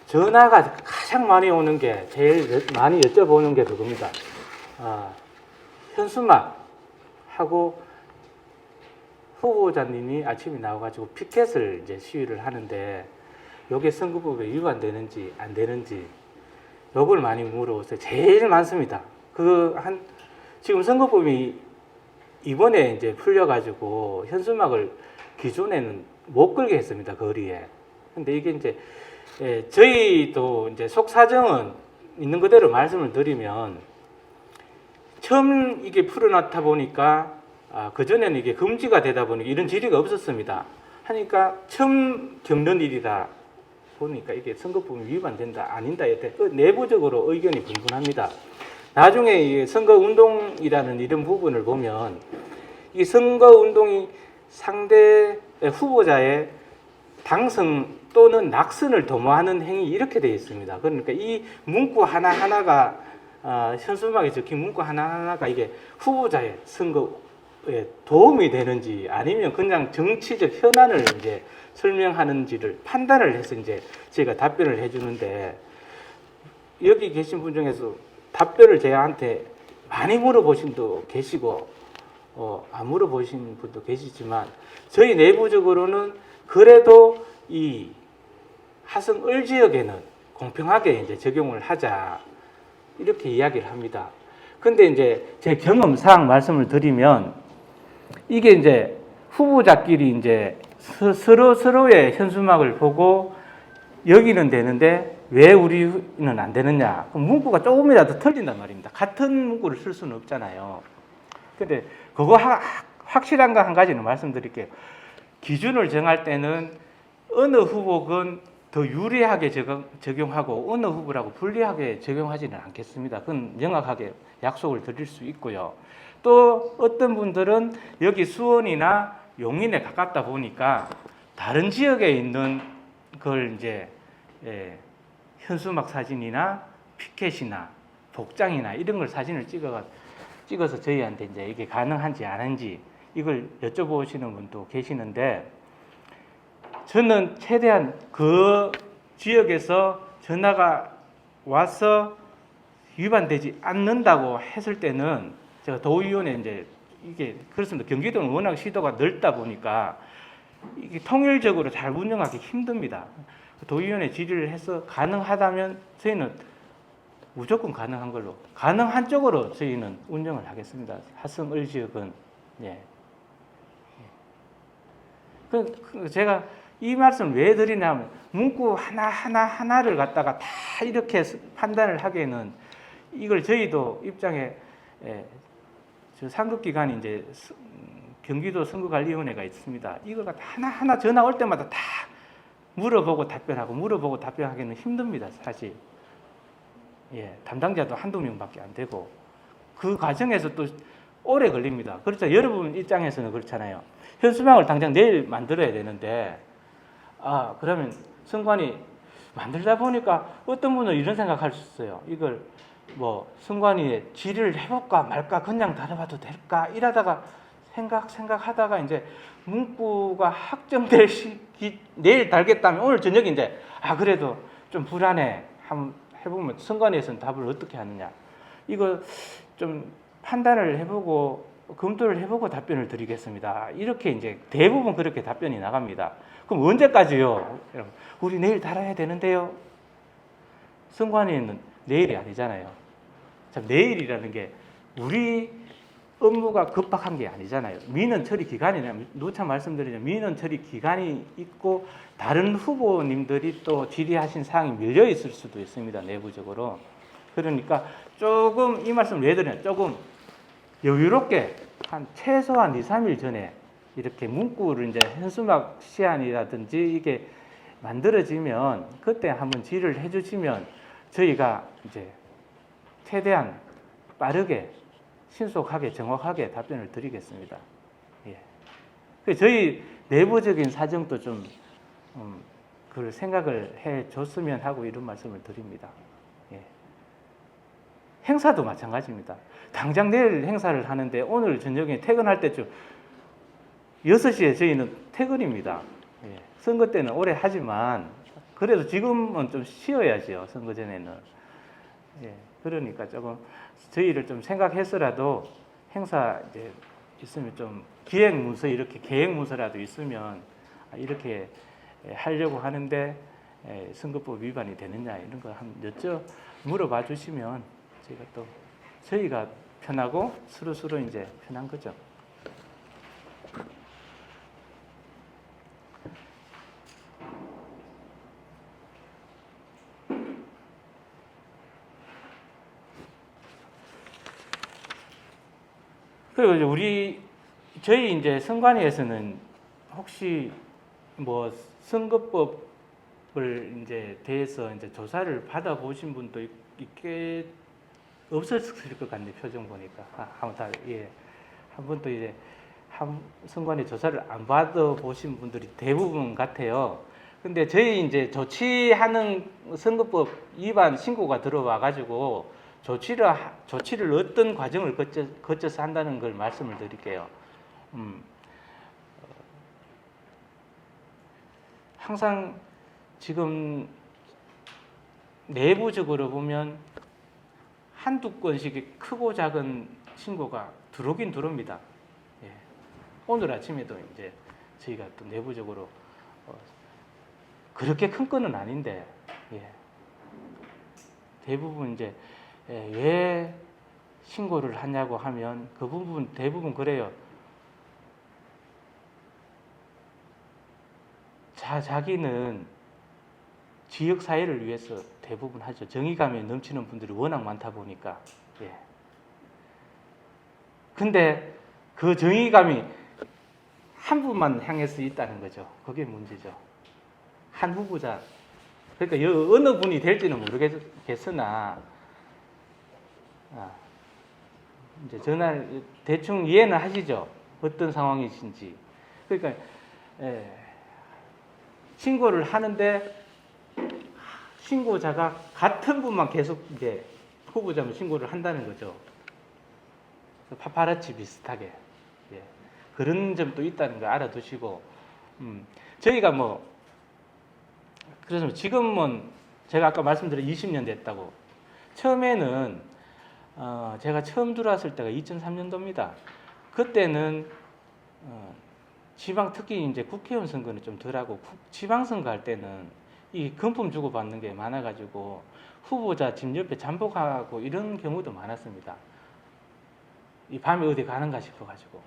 전화가 가장 많이 오는 게 제일 많이 여쭤보는 게 그겁니다. 현수막하고 후보자님이 아침에 나와가지고 피켓을 이제 시위를 하는데 이게 선거법에 위반되는지 안 되는지 요걸 많이 물어보세요. 제일 많습니다. 지금 선거법이 이번에 이제 풀려가지고 현수막을 기존에는 못 걸게 했습니다. 거리에. 근데 이게 이제 저희도 이제 속 사정은 있는 그대로 말씀을 드리면 처음 이게 풀어놨다 보니까 그전에는 이게 금지가 되다 보니 이런 질의가 없었습니다. 하니까 처음 겪는 일이다 보니까 이게 선거법이 위반된다 아닌다 이렇게 내부적으로 의견이 분분합니다. 나중에 이 선거운동이라는 이런 부분을 보면 이 선거운동이 상대 후보자의 당선 또는 낙선을 도모하는 행위 이렇게 되어 있습니다. 그러니까 이 문구 하나하나가 현수막에 적힌 문구 하나하나가 이게 후보자의 선거에 도움이 되는지 아니면 그냥 정치적 현안을 이제 설명하는지를 판단을 해서 이제 제가 답변을 해주는데 여기 계신 분 중에서 답변을 저한테 많이 물어보신 분도 계시고 안 물어보신 분도 계시지만 저희 내부적으로는 그래도 이 하성 을 지역에는 공평하게 이제 적용을 하자 이렇게 이야기를 합니다. 근데 이제 제 경험상 말씀을 드리면 이게 이제 후보자끼리 이제 서로의 현수막을 보고 여기는 되는데 왜 우리는 안 되느냐? 그럼 문구가 조금이라도 틀린단 말입니다. 같은 문구를 쓸 수는 없잖아요. 근데 그거 확실한 거 한 가지는 말씀드릴게요. 기준을 정할 때는 어느 후보건 더 유리하게 적용하고 어느 후보라고 불리하게 적용하지는 않겠습니다. 그건 명확하게 약속을 드릴 수 있고요. 또 어떤 분들은 여기 수원이나 용인에 가깝다 보니까 다른 지역에 있는 걸 이제 현수막 사진이나 피켓이나 복장이나 이런 걸 사진을 찍어서 저희한테 이제 이게 가능한지 안 한지 이걸 여쭤보시는 분도 계시는데 저는 최대한 그 지역에서 전화가 와서 위반되지 않는다고 했을 때는 제가 도의원에 이제 이게 그렇습니다. 경기도는 워낙 시도가 넓다 보니까 이게 통일적으로 잘 운영하기 힘듭니다. 도의원에 질의를 해서 가능하다면 저희는 무조건 가능한 걸로 가능한 쪽으로 저희는 운영을 하겠습니다. 하성 을 지역은 예. 제가 이 말씀을 왜 드리냐면 문구 하나를 갖다가 다 이렇게 판단을 하기에는 이걸 저희도 입장에 저 상급기관이 이제 경기도 선거관리위원회가 있습니다. 이걸 갖다 하나하나 전화 올 때마다 다 물어보고 답변하고 물어보고 답변하기는 힘듭니다, 사실. 예, 담당자도 한두 명밖에 안 되고 그 과정에서 또 오래 걸립니다. 그렇죠. 여러분 입장에서는 그렇잖아요. 현수막을 당장 내일 만들어야 되는데 그러면 선관위 만들다 보니까 어떤 분은 이런 생각할 수 있어요. 이걸 뭐 선관위에 질의를 해볼까 말까 그냥 다뤄봐도 될까 이러다가 생각하다가 이제 문구가 확정될 시기 내일 달겠다면 오늘 저녁에 이제 그래도 좀 불안해 한번 해보면 선관위에서는 답을 어떻게 하느냐 이거 좀 판단을 해보고 검토를 해보고 답변을 드리겠습니다. 이렇게 이제 대부분 그렇게 답변이 나갑니다. 그럼 언제까지요? 여러분, 우리 내일 달아야 되는데요. 선관위는 내일이 아니잖아요. 참 내일이라는 게 우리 업무가 급박한 게 아니잖아요. 민원 처리 기간이냐면 누차 말씀드리자면 민원 처리 기간이 있고 다른 후보님들이 또 질의하신 사항이 밀려 있을 수도 있습니다. 내부적으로. 그러니까 조금 이 말씀을 왜 드려요? 조금 여유롭게 한 최소한 2, 3일 전에 이렇게 문구를 이제 현수막 시안이라든지 이게 만들어지면 그때 한번 질의를 해주시면 저희가 이제 최대한 빠르게 신속하게 정확하게 답변을 드리겠습니다. 예. 그래서 저희 내부적인 사정도 좀 그걸 생각을 해 줬으면 하고 이런 말씀을 드립니다. 예. 행사도 마찬가지입니다. 당장 내일 행사를 하는데 오늘 저녁에 퇴근할 때쯤 6시에 저희는 퇴근입니다. 예. 선거 때는 오래 하지만 그래도 지금은 좀 쉬어야죠. 선거 전에는. 예. 그러니까 조금 저희를 좀 생각해서라도 행사 이제 있으면 좀 기획 문서 이렇게 계획 문서라도 있으면 이렇게 하려고 하는데 선거법 위반이 되느냐 이런 거 한번 물어봐 주시면 저희가 편하고 서로 이제 편한 거죠. 그리고 저희 이제 선관위에서는 혹시 뭐 선거법을 이제 대해서 이제 조사를 받아보신 분도 있게 없었을 것 같네 표정 보니까 아무튼 예, 한 번도 이제 선관위 조사를 안 받아보신 분들이 대부분 같아요. 근데 저희 이제 조치하는 선거법 위반 신고가 들어와 가지고 조치를 어떤 과정을 거쳐서 한다는 걸 말씀을 드릴게요. 항상 지금 내부적으로 보면 한두 건씩 크고 작은 신고가 들어오긴 들어옵니다. 예. 오늘 아침에도 이제 저희가 또 내부적으로 그렇게 큰 건은 아닌데 예. 대부분 이제 왜 신고를 하냐고 하면 그 부분 대부분 그래요. 자기는 지역 사회를 위해서 대부분 하죠. 정의감이 넘치는 분들이 워낙 많다 보니까. 예. 근데 그 정의감이 한 분만 향해서 있다는 거죠. 그게 문제죠. 한 후보자. 그러니까 어느 분이 될지는 모르겠으나 이제 전날 대충 이해는 하시죠. 어떤 상황이신지. 그러니까 신고를 하는데 신고자가 같은 분만 계속 이제 후보자면 신고를 한다는 거죠. 파파라치 비슷하게. 예. 그런 점도 있다는 거 알아두시고, 저희가 그래서 지금은 제가 아까 말씀드린 20년 됐다고. 처음에는, 제가 처음 들어왔을 때가 2003년도입니다. 그때는, 특히 이제 국회의원 선거는 좀 덜하고, 지방선거 할 때는 이 금품 주고받는 게 많아가지고, 후보자 집 옆에 잠복하고 이런 경우도 많았습니다. 이 밤에 어디 가는가 싶어가지고.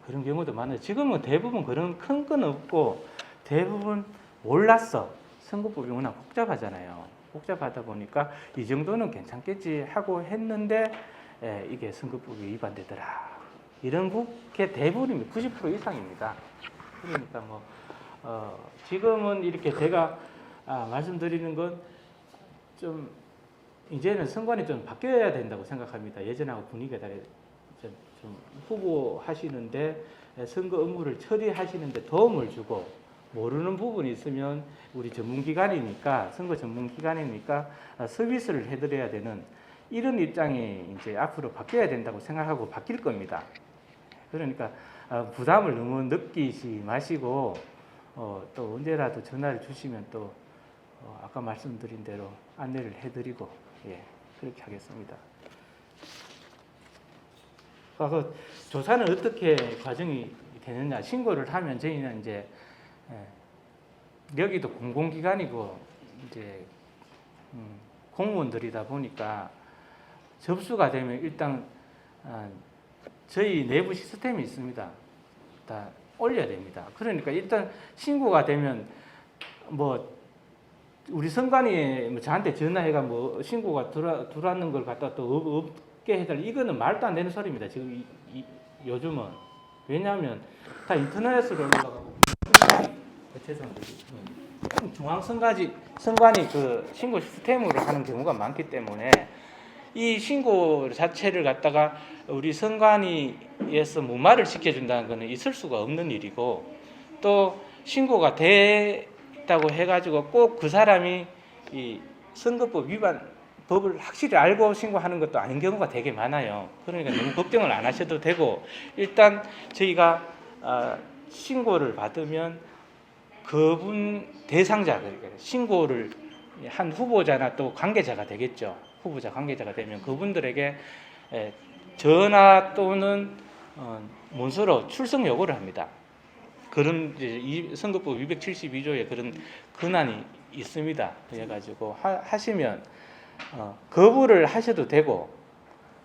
그런 경우도 많아요. 지금은 대부분 그런 큰 건 없고 대부분 몰랐어. 선거법이 워낙 복잡하잖아요. 복잡하다 보니까 이 정도는 괜찮겠지 하고 했는데 이게 선거법이 위반되더라. 이런 게 대부분입니다. 90% 이상입니다. 그러니까 뭐 지금은 이렇게 제가 말씀드리는 건 좀 이제는 선관위 좀 바뀌어야 된다고 생각합니다. 예전하고 분위기가 다르 좀 후보하시는데 선거 업무를 처리하시는데 도움을 주고 모르는 부분이 있으면 우리 전문기관이니까 선거 전문기관이니까 서비스를 해드려야 되는 이런 입장이 이제 앞으로 바뀌어야 된다고 생각하고 바뀔 겁니다. 그러니까 부담을 너무 느끼지 마시고 또 언제라도 전화를 주시면 또 아까 말씀드린 대로 안내를 해드리고 그렇게 하겠습니다. 그 조사는 어떻게 과정이 되느냐? 신고를 하면 저희는 이제 여기도 공공기관이고 이제 공무원들이다 보니까 접수가 되면 일단 저희 내부 시스템이 있습니다. 다 올려야 됩니다. 그러니까 일단 신고가 되면 뭐 우리 선관위에 뭐 저한테 전화해가 뭐 신고가 들어왔는 걸 갖다 또 없게 해달라. 이거는 말도 안 되는 소리입니다. 지금 요즘은. 왜냐하면 다 인터넷으로 올라가고 죄송합니다. 중앙선관위 그 신고 시스템으로 하는 경우가 많기 때문에 이 신고 자체를 갖다가 우리 선관위에서 무마를 시켜준다는 것은 있을 수가 없는 일이고 또 신고가 됐다고 해가지고 꼭 그 사람이 이 선거법 위반 법을 확실히 알고 신고하는 것도 아닌 경우가 되게 많아요. 그러니까 너무 걱정을 안 하셔도 되고 일단 저희가 신고를 받으면 그분 대상자 그러니까 신고를 한 후보자나 또 관계자가 되겠죠. 후보자 관계자가 되면 그분들에게 전화 또는 문서로 출석 요구를 합니다. 그런 이 선거법 272조에 그런 권한이 있습니다. 그래가지고 하시면 거부를 하셔도 되고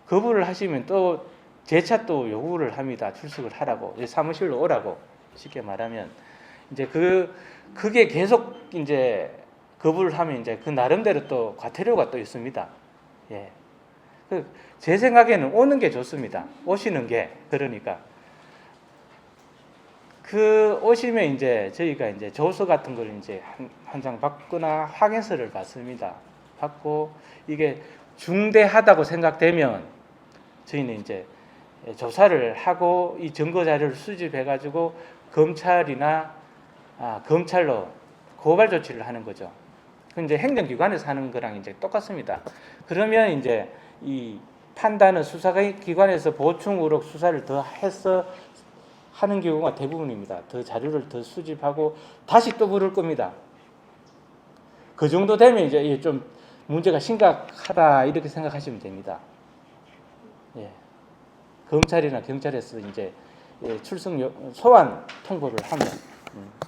거부를 하시면 또 재차 또 요구를 합니다. 출석을 하라고 사무실로 오라고 쉽게 말하면 이제 그게 계속 이제 거부를 하면 이제 그 나름대로 또 과태료가 또 있습니다. 예. 제 생각에는 오는 게 좋습니다. 오시는 게 그러니까 오시면 이제 저희가 이제 조서 같은 걸 이제 한 장 받거나 확인서를 받습니다. 받고 이게 중대하다고 생각되면 저희는 이제 조사를 하고 이 증거 자료를 수집해 가지고 검찰이나 검찰로 고발 조치를 하는 거죠. 이제 행정기관에서 하는 거랑 이제 똑같습니다. 그러면 이제 이 판단은 수사기관에서 보충으로 수사를 더 해서 하는 경우가 대부분입니다. 더 자료를 더 수집하고 다시 또 부를 겁니다. 그 정도 되면 이제 좀 문제가 심각하다 이렇게 생각하시면 됩니다. 예. 검찰이나 경찰에서 이제 출석 소환 통보를 하면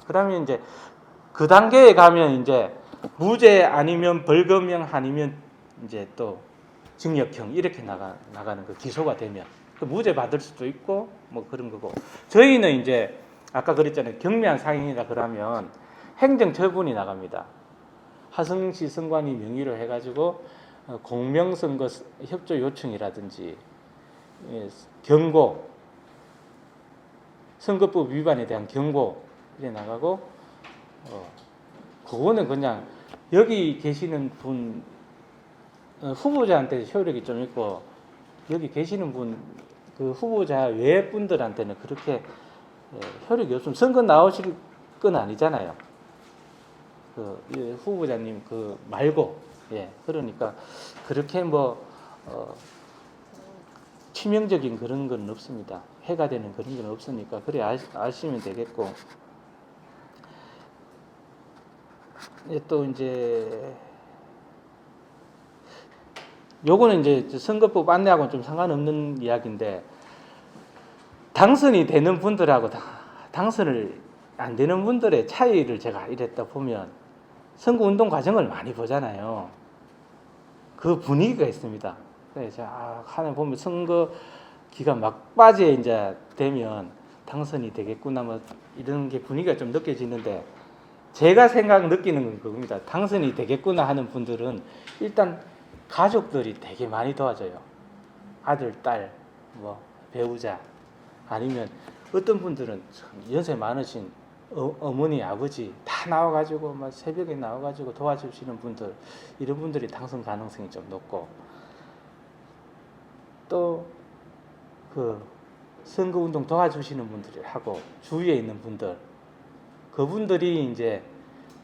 그다음에 이제 그 단계에 가면 이제 무죄 아니면 벌금형 아니면 이제 또 징역형 이렇게 나가는 거 기소가 되면 무죄 받을 수도 있고 뭐 그런 거고 저희는 이제 아까 그랬잖아요. 경미한 사항이다 그러면 행정 처분이 나갑니다. 하성시 선관위 명의로 해가지고 공명선거 협조 요청이라든지 경고 선거법 위반에 대한 경고 이래 나가고 그거는 그냥 여기 계시는 분 후보자한테 효력이 좀 있고 여기 계시는 분 그 후보자 외 분들한테는 그렇게 효력이 없으면 선거 나오실 건 아니잖아요. 그 후보자님 그 말고 그러니까 그렇게 뭐 치명적인 그런 건 없습니다. 해가 되는 그런 건 없으니까 그래 아시면 되겠고 또 이제 요거는 이제 선거법 안내하고는 좀 상관없는 이야기인데 당선이 되는 분들하고 당선을 안 되는 분들의 차이를 제가 이랬다 보면 선거운동 과정을 많이 보잖아요. 그 분위기가 있습니다. 그래서 하나 보면 선거 기간 막바지에 이제 되면 당선이 되겠구나 뭐 이런 게 분위기가 좀 느껴지는데 제가 느끼는 건 그겁니다. 당선이 되겠구나 하는 분들은 일단 가족들이 되게 많이 도와줘요. 아들, 딸, 뭐 배우자 아니면 어떤 분들은 참 연세 많으신 어머니, 아버지 다 나와가지고 막 새벽에 나와가지고 도와주시는 분들 이런 분들이 당선 가능성이 좀 높고 또 그 선거운동 도와주시는 분들이 하고 주위에 있는 분들 그분들이 이제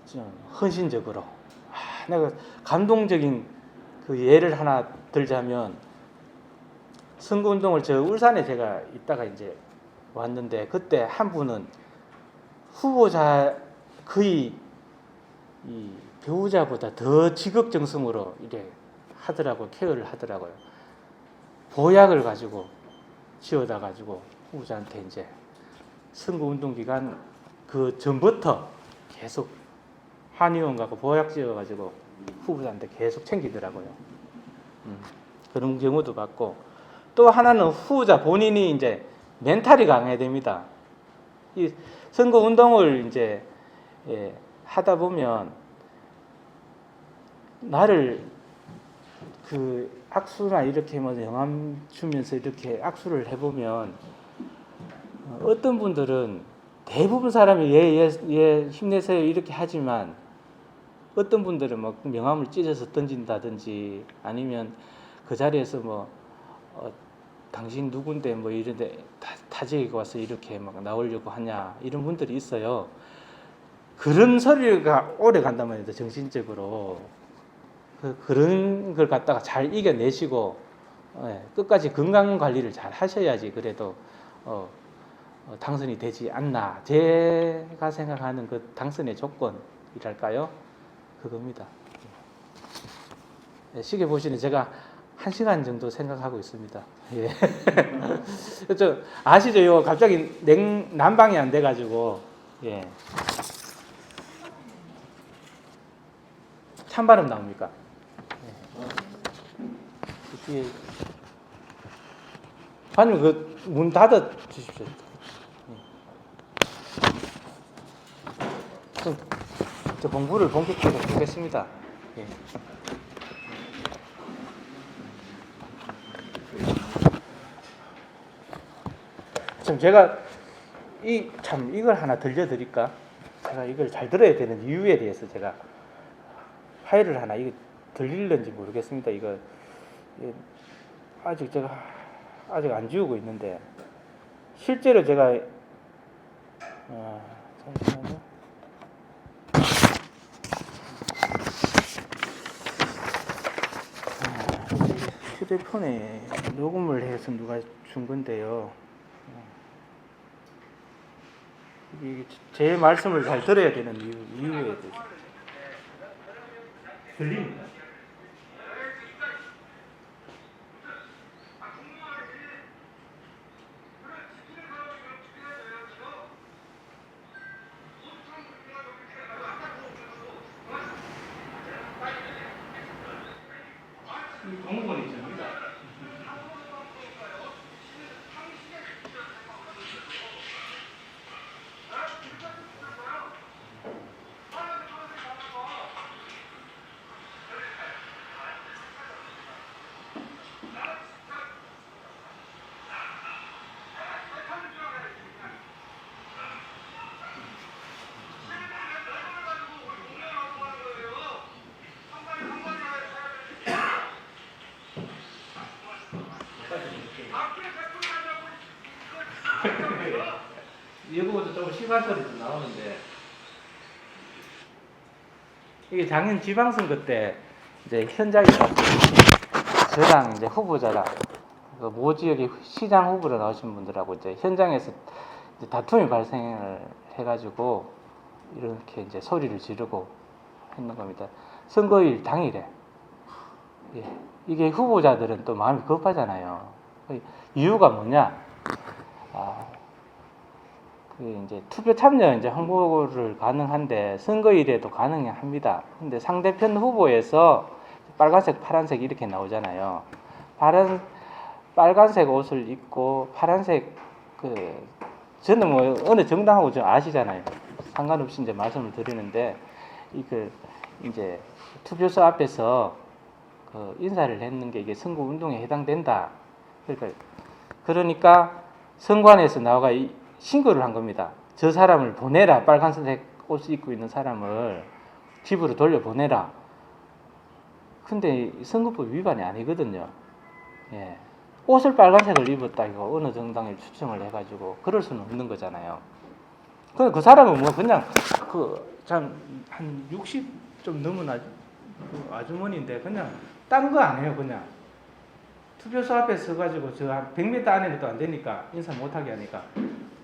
좀 헌신적으로 내가 감동적인 그 예를 하나 들자면 선거운동을 저 울산에 제가 있다가 이제 왔는데 그때 한 분은 후보자 거의 이 배우자보다 더 지극정성으로 이래 하더라고요. 케어를 하더라고요. 보약을 가지고 지어다 가지고 후보자한테 이제 선거운동 기간 그 전부터 계속 한의원 가고 보약 지어가지고 후보자한테 계속 챙기더라고요. 그런 경우도 봤고 또 하나는 후보자 본인이 이제 멘탈이 강해야 됩니다. 이 선거 운동을 이제 하다 보면 나를 그 악수나 이렇게 뭐 영감 주면서 이렇게 악수를 해보면 어떤 분들은 대부분 사람이 예 힘내세요 이렇게 하지만 어떤 분들은 뭐 명함을 찢어서 던진다든지 아니면 그 자리에서 뭐 당신 누군데 뭐 이런데 타지에 와서 이렇게 막 나오려고 하냐 이런 분들이 있어요. 그런 소리가 오래 간단 말이에요. 정신적으로 그런 걸 갖다가 잘 이겨내시고 끝까지 건강 관리를 잘 하셔야지 그래도 당선이 되지 않나. 제가 생각하는 그 당선의 조건이랄까요? 그겁니다. 시계 보시는 제가 1시간 정도 생각하고 있습니다. 예. 저 아시죠? 요 갑자기 난방이 안 돼가지고 예. 찬바람 나옵니까? 예. 관님 그 문 닫아 주십시오. 저 공부를 본격적으로 보겠습니다. 예. 참 제가 이걸 하나 들려드릴까? 제가 이걸 잘 들어야 되는 이유에 대해서 제가 파일을 하나 이거 들릴는지 모르겠습니다. 이거 아직 제가 아직 안 지우고 있는데 실제로 제가 잠시만요. 휴대폰에 녹음을 해서 누가 준 건데요. 이게 제 말씀을 잘 들어야 되는 이유에 대해서 들립니다. 공무원이 접니다. 이거보다 좀 심한 소리도 나오는데 이게 작년 지방선거 때 이제 현장에 저랑 이제 후보자랑 모 지역의 시장 후보로 나오신 분들하고 이제 현장에서 이제 다툼이 발생을 해가지고 이렇게 이제 소리를 지르고 했는 겁니다. 선거일 당일에. 예. 이게 후보자들은 또 마음이 급하잖아요. 이유가 뭐냐? 이제 투표 참여 이제 홍보를 가능한데 선거일에도 가능합니다. 근데 상대편 후보에서 빨간색, 파란색 이렇게 나오잖아요. 빨간색 옷을 입고 파란색 그 저는 뭐 어느 정당하고 좀 아시잖아요. 상관없이 이제 말씀을 드리는데 이그 이제 투표소 앞에서 그 인사를 했는 게 이게 선거 운동에 해당된다. 그러니까 선관에서 나와가 신고를 한 겁니다. 저 사람을 보내라. 빨간색 옷 입고 있는 사람을 집으로 돌려 보내라. 근데 선거법 위반이 아니거든요. 예. 옷을 빨간색을 입었다 이거 어느 정당에 추정을 해가지고 그럴 수는 없는 거잖아요. 그 사람은 뭐 그냥 그 한 60 좀 넘은 아주머니인데 그냥 딴 거 안 해요. 그냥 투표소 앞에 서가지고 저 한 100m 안에도 안 되니까 인사 못하게 하니까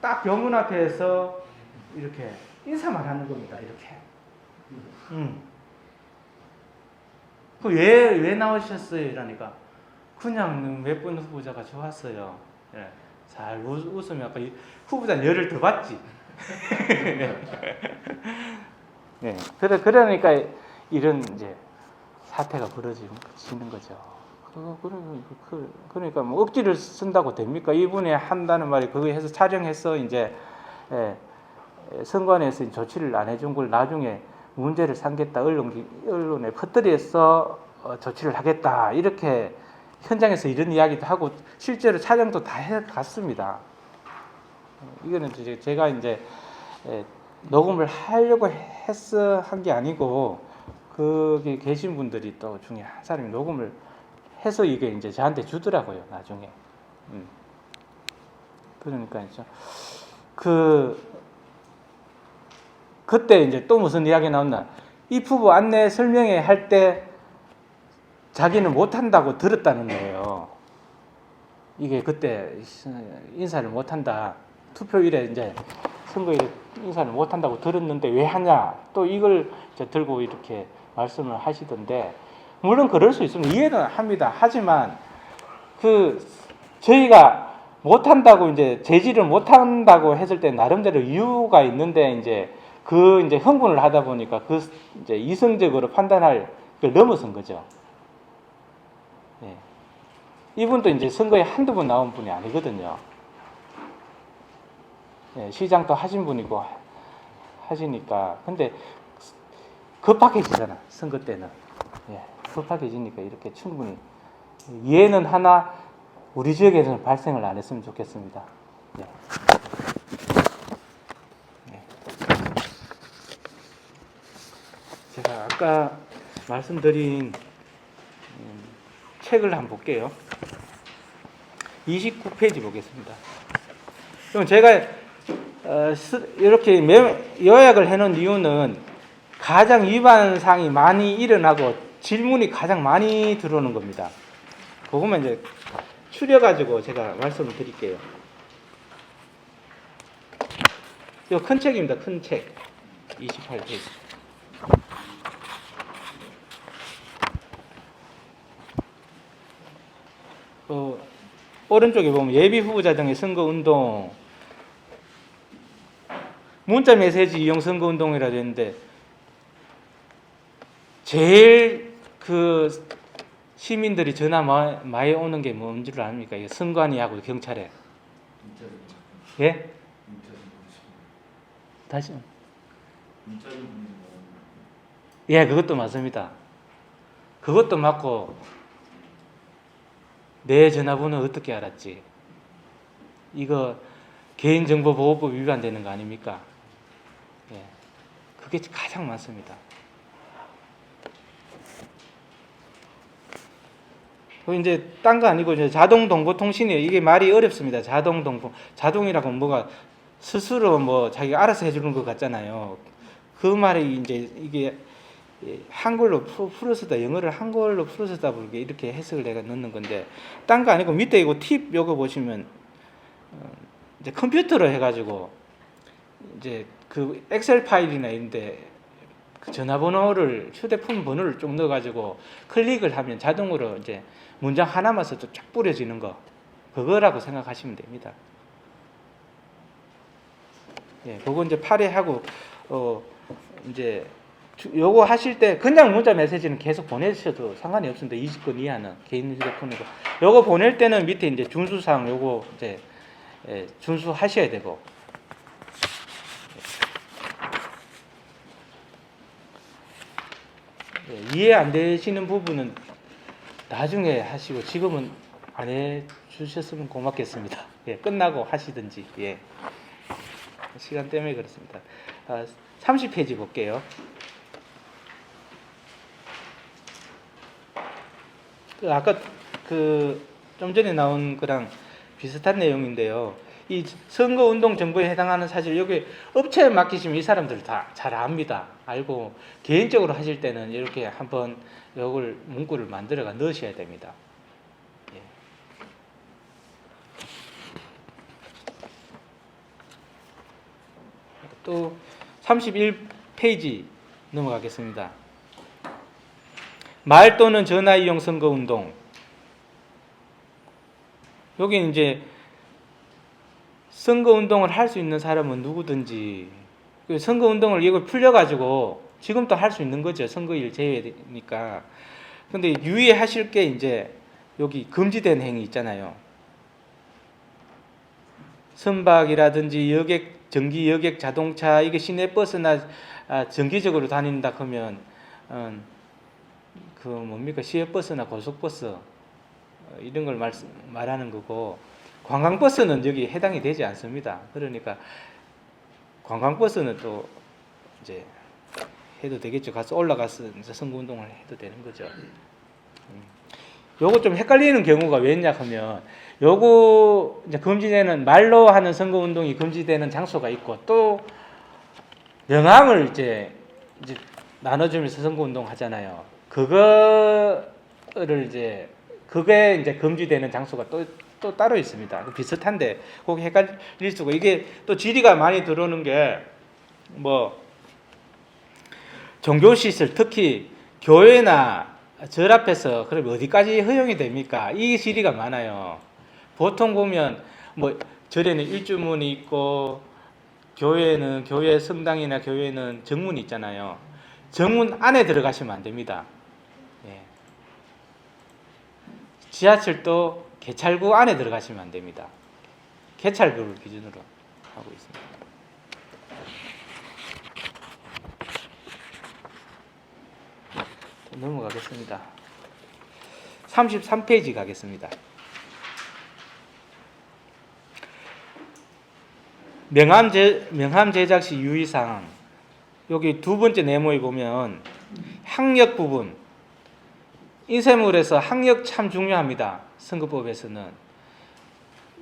딱 병원 앞에서 이렇게 인사만 하는 겁니다. 이렇게. 왜 나오셨어요? 이러니까 그냥 몇 번 후보자가 좋았어요. 예. 잘 웃으면 아까 후보자 열을 더 받지. 네. 그러니까 이런 이제 사태가 벌어지는 거죠. 그러니까 뭐 억지를 쓴다고 됩니까? 이분이 한다는 말이 그거 해서 촬영해서 이제 선관에서 조치를 안 해준 걸 나중에 문제를 삼겠다 언론에 퍼뜨려서 조치를 하겠다 이렇게 현장에서 이런 이야기도 하고 실제로 촬영도 다 해갔습니다. 이거는 이제 제가 이제 녹음을 하려고 해서 한 게 아니고 거기 계신 분들이 또 중에 한 사람이 녹음을 해서 이게 이제 저한테 주더라고요 나중에. 그러니까 이제 그때 이제 또 무슨 이야기 나왔나? 이 후보 안내 설명회 할 때 자기는 못한다고 들었다는 거예요. 이게 그때 인사를 못한다. 투표일에 이제 선거일에 인사를 못한다고 들었는데 왜 하냐? 또 이걸 이제 들고 이렇게 말씀을 하시던데 물론 그럴 수 있으면 이해는 합니다. 하지만 저희가 못한다고 이제 제지를 못한다고 했을 때 나름대로 이유가 있는데 이제 이제 흥분을 하다 보니까 이제 이성적으로 판단할 걸 넘어선 거죠. 예. 이분도 이제 선거에 한두 번 나온 분이 아니거든요. 예, 시장도 하신 분이고 하시니까. 근데 급박해지잖아, 선거 때는. 예, 급박해지니까 이렇게 충분히. 이해는 하나, 우리 지역에서는 발생을 안 했으면 좋겠습니다. 예. 제가 아까 말씀드린 책을 한번 볼게요. 29페이지 보겠습니다. 그럼 제가 이렇게 요약을 해놓은 이유는 가장 위반 사항이 많이 일어나고 질문이 가장 많이 들어오는 겁니다. 그것만 이제 추려가지고 제가 말씀을 드릴게요. 이거 큰 책입니다. 큰 책. 28페이지. 오른쪽에 보면 예비 후보자 등의 선거운동, 문자 메시지 이용 선거운동이라 되는데 제일 시민들이 전화 많이 오는 게 뭔 줄 압니까? 이게 선관위하고 경찰에. 예? 다시. 예, 그것도 맞습니다. 그것도 맞고 내 전화번호 어떻게 알았지? 이거 개인정보보호법 위반되는 거 아닙니까? 예, 그게 가장 많습니다. 이제 딴 거 아니고 이제 자동동보통신이에요. 이게 말이 어렵습니다. 자동이라고 뭐가 스스로 뭐 자기가 알아서 해주는 것 같잖아요. 그 말이 이제 이게 한글로 풀어서다 영어를 한글로 풀어서다 보게 이렇게 해석을 내가 넣는 건데 딴 거 아니고 밑에 이거 팁 요거 보시면 이제 컴퓨터로 해가지고 이제 그 엑셀 파일이나 이런데 그 전화번호를 휴대폰 번호를 쭉 넣어가지고 클릭을 하면 자동으로 이제 문장 하나만 써도 쫙 뿌려지는 거 그거라고 생각하시면 됩니다. 예, 그거 이제 8회 하고 이제 요거 하실 때 그냥 문자 메시지는 계속 보내셔도 상관이 없습니다. 20건 이하는 개인 휴대폰이고 요거 보낼 때는 밑에 이제 준수사항 요거 이제 준수하셔야 되고 이해 안 되시는 부분은 나중에 하시고 지금은 안 해주셨으면 고맙겠습니다. 예, 끝나고 하시든지. 예. 시간 때문에 그렇습니다. 30페이지 볼게요. 아까 좀 전에 나온 거랑 비슷한 내용인데요. 이 선거운동 정보에 해당하는 사실 여기 업체에 맡기시면 이 사람들 다 잘 압니다. 알고 개인적으로 하실 때는 이렇게 한번 이걸 문구를 만들어가 넣으셔야 됩니다. 예. 또 31페이지 넘어가겠습니다. 말 또는 전화 이용 선거운동. 여기 이제 선거운동을 할 수 있는 사람은 누구든지 선거운동을 이걸 풀려가지고 지금도 할 수 있는 거죠. 선거일 제외니까. 근데 유의하실 게 이제 여기 금지된 행위 있잖아요. 선박이라든지 여객, 전기 여객 자동차, 이게 시내버스나 정기적으로 다닌다 하면 시외버스나 고속버스 이런 걸 말하는 거고, 관광버스는 여기 해당이 되지 않습니다. 그러니까 관광버스는 또 이제 해도 되겠죠. 가서 올라가서 이제 선거운동을 해도 되는 거죠. 요거 좀 헷갈리는 경우가 왜냐 하면, 요거 이제 금지되는, 말로 하는 선거운동이 금지되는 장소가 있고, 또 명함을 이제 나눠주면서 선거운동 하잖아요. 그거를 그게 이제 금지되는 장소가 또 따로 있습니다. 비슷한데 꼭 헷갈릴 수가. 이게 또 질의가 많이 들어오는 게 종교시설, 특히 교회나 절 앞에서 그럼 어디까지 허용이 됩니까? 이 질의가 많아요. 보통 보면 절에는 일주문이 있고 교회 성당이나 교회는 정문이 있잖아요. 정문 안에 들어가시면 안 됩니다. 예. 지하철도 개찰구 안에 들어가시면 안 됩니다. 개찰구를 기준으로 하고 있습니다. 넘어가겠습니다. 33페이지 가겠습니다. 명함 제작 시 유의사항. 여기 두 번째 네모에 보면 학력 부분, 인쇄물에서 학력 참 중요합니다. 선거법에서는.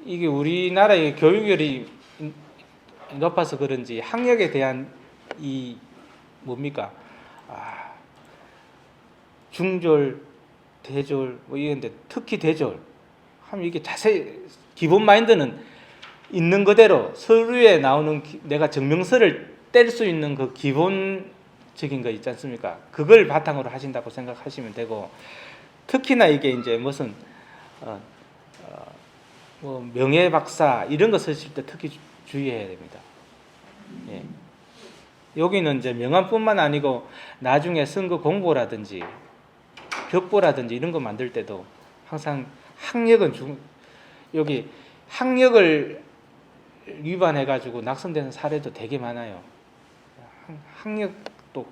이게 우리나라의 교육열이 높아서 그런지 학력에 대한 중졸, 대졸 이런데 특히 대졸 하면 이게 자세히 기본 마인드는 있는 그대로 서류에 나오는 내가 증명서를 뗄 수 있는 그 기본적인 거 있지 않습니까? 그걸 바탕으로 하신다고 생각하시면 되고, 특히나 이게 이제 무슨 명예박사 이런 거 쓰실 때 특히 주의해야 됩니다. 예. 여기는 이제 명함뿐만 아니고 나중에 선거 공보라든지 벽보라든지 이런 거 만들 때도 항상 학력은 여기 학력을 위반해가지고 낙선되는 사례도 되게 많아요. 학력도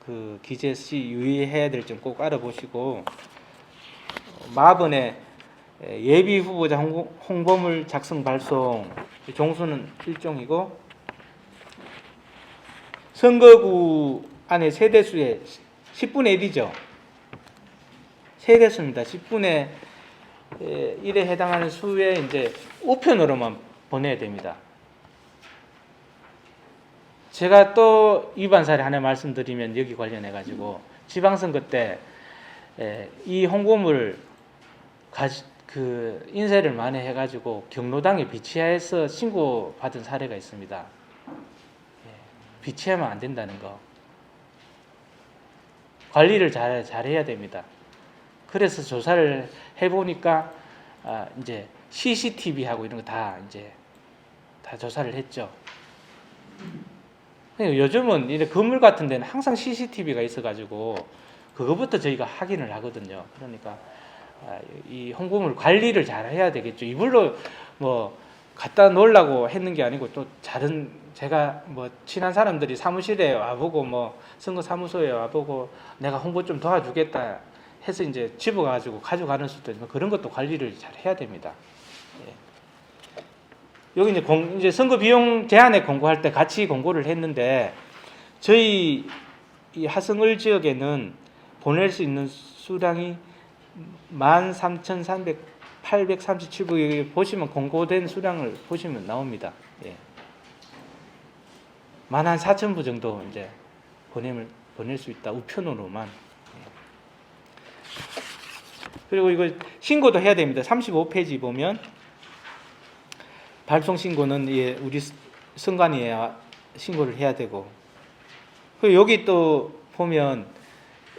그 기재 시 유의해야 될 점 꼭 알아보시고, 마번에 예비 후보자 홍보물 작성 발송 종수는 일종이고, 선거구 안에 세대수의 10분의 1이죠. 세대수입니다. 10분의 1에 해당하는 수에 이제 우편으로만 보내야 됩니다. 제가 또 위반 사례 하나 말씀드리면, 여기 관련해 가지고 지방선거 때 이 홍보물 인쇄를 많이 해가지고 경로당에 비치해서 신고받은 사례가 있습니다. 비치하면 안 된다는 거. 관리를 잘해야 됩니다. 그래서 조사를 해보니까 이제 CCTV하고 이런 거 다 조사를 했죠. 요즘은 이런 건물 같은 데는 항상 CCTV가 있어가지고 그거부터 저희가 확인을 하거든요. 그러니까 이 홍보물 관리를 잘 해야 되겠죠. 이불로 갖다 놓으려고 했는 게 아니고 또 다른 제가 뭐 친한 사람들이 사무실에 와보고 뭐 선거 사무소에 와보고 내가 홍보 좀 도와주겠다 해서 이제 집어가지고 가져가는 수도 있고 그런 것도 관리를 잘 해야 됩니다. 예. 여기 이제 선거 비용 제한액 공고할 때 같이 공고를 했는데 저희 이 하성을 지역에는 보낼 수 있는 수량이 13,837부 보시면 공고된 수량을 보시면 나옵니다. 예. 14,000부 정도 이제 보낼 수 있다. 우편으로만. 예. 그리고 이거 신고도 해야 됩니다. 35페이지 보면 발송 신고는 예, 우리 선관위에 신고를 해야 되고. 그리고 여기 또 보면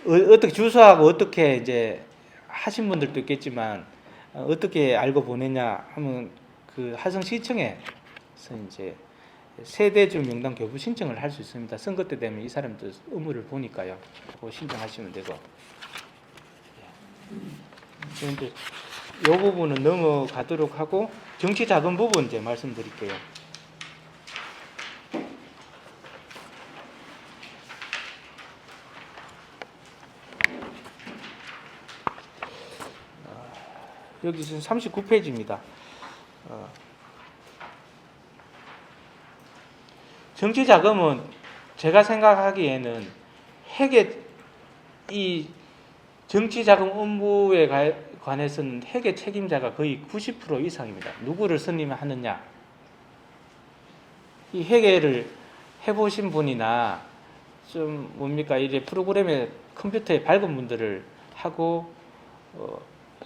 어떻게 주소하고 어떻게 이제 하신 분들도 있겠지만 어떻게 알고 보냈냐 하면 그 하성시청에서 이제 세대주 명단 교부 신청을 할 수 있습니다. 선거 때 되면 이 사람들 의무를 보니까요. 그거 신청하시면 되고. 그런데 이 부분은 넘어가도록 하고 정치 자금 부분 이제 말씀드릴게요. 여기 지금 39페이지입니다. 정치 자금은 제가 생각하기에는 이 정치 자금 업무에 관해서는 회계 책임자가 거의 90% 이상입니다. 누구를 선임하느냐. 이 회계를 해보신 분이나 좀 뭡니까 이제 프로그램에 컴퓨터에 밝은 분들을 하고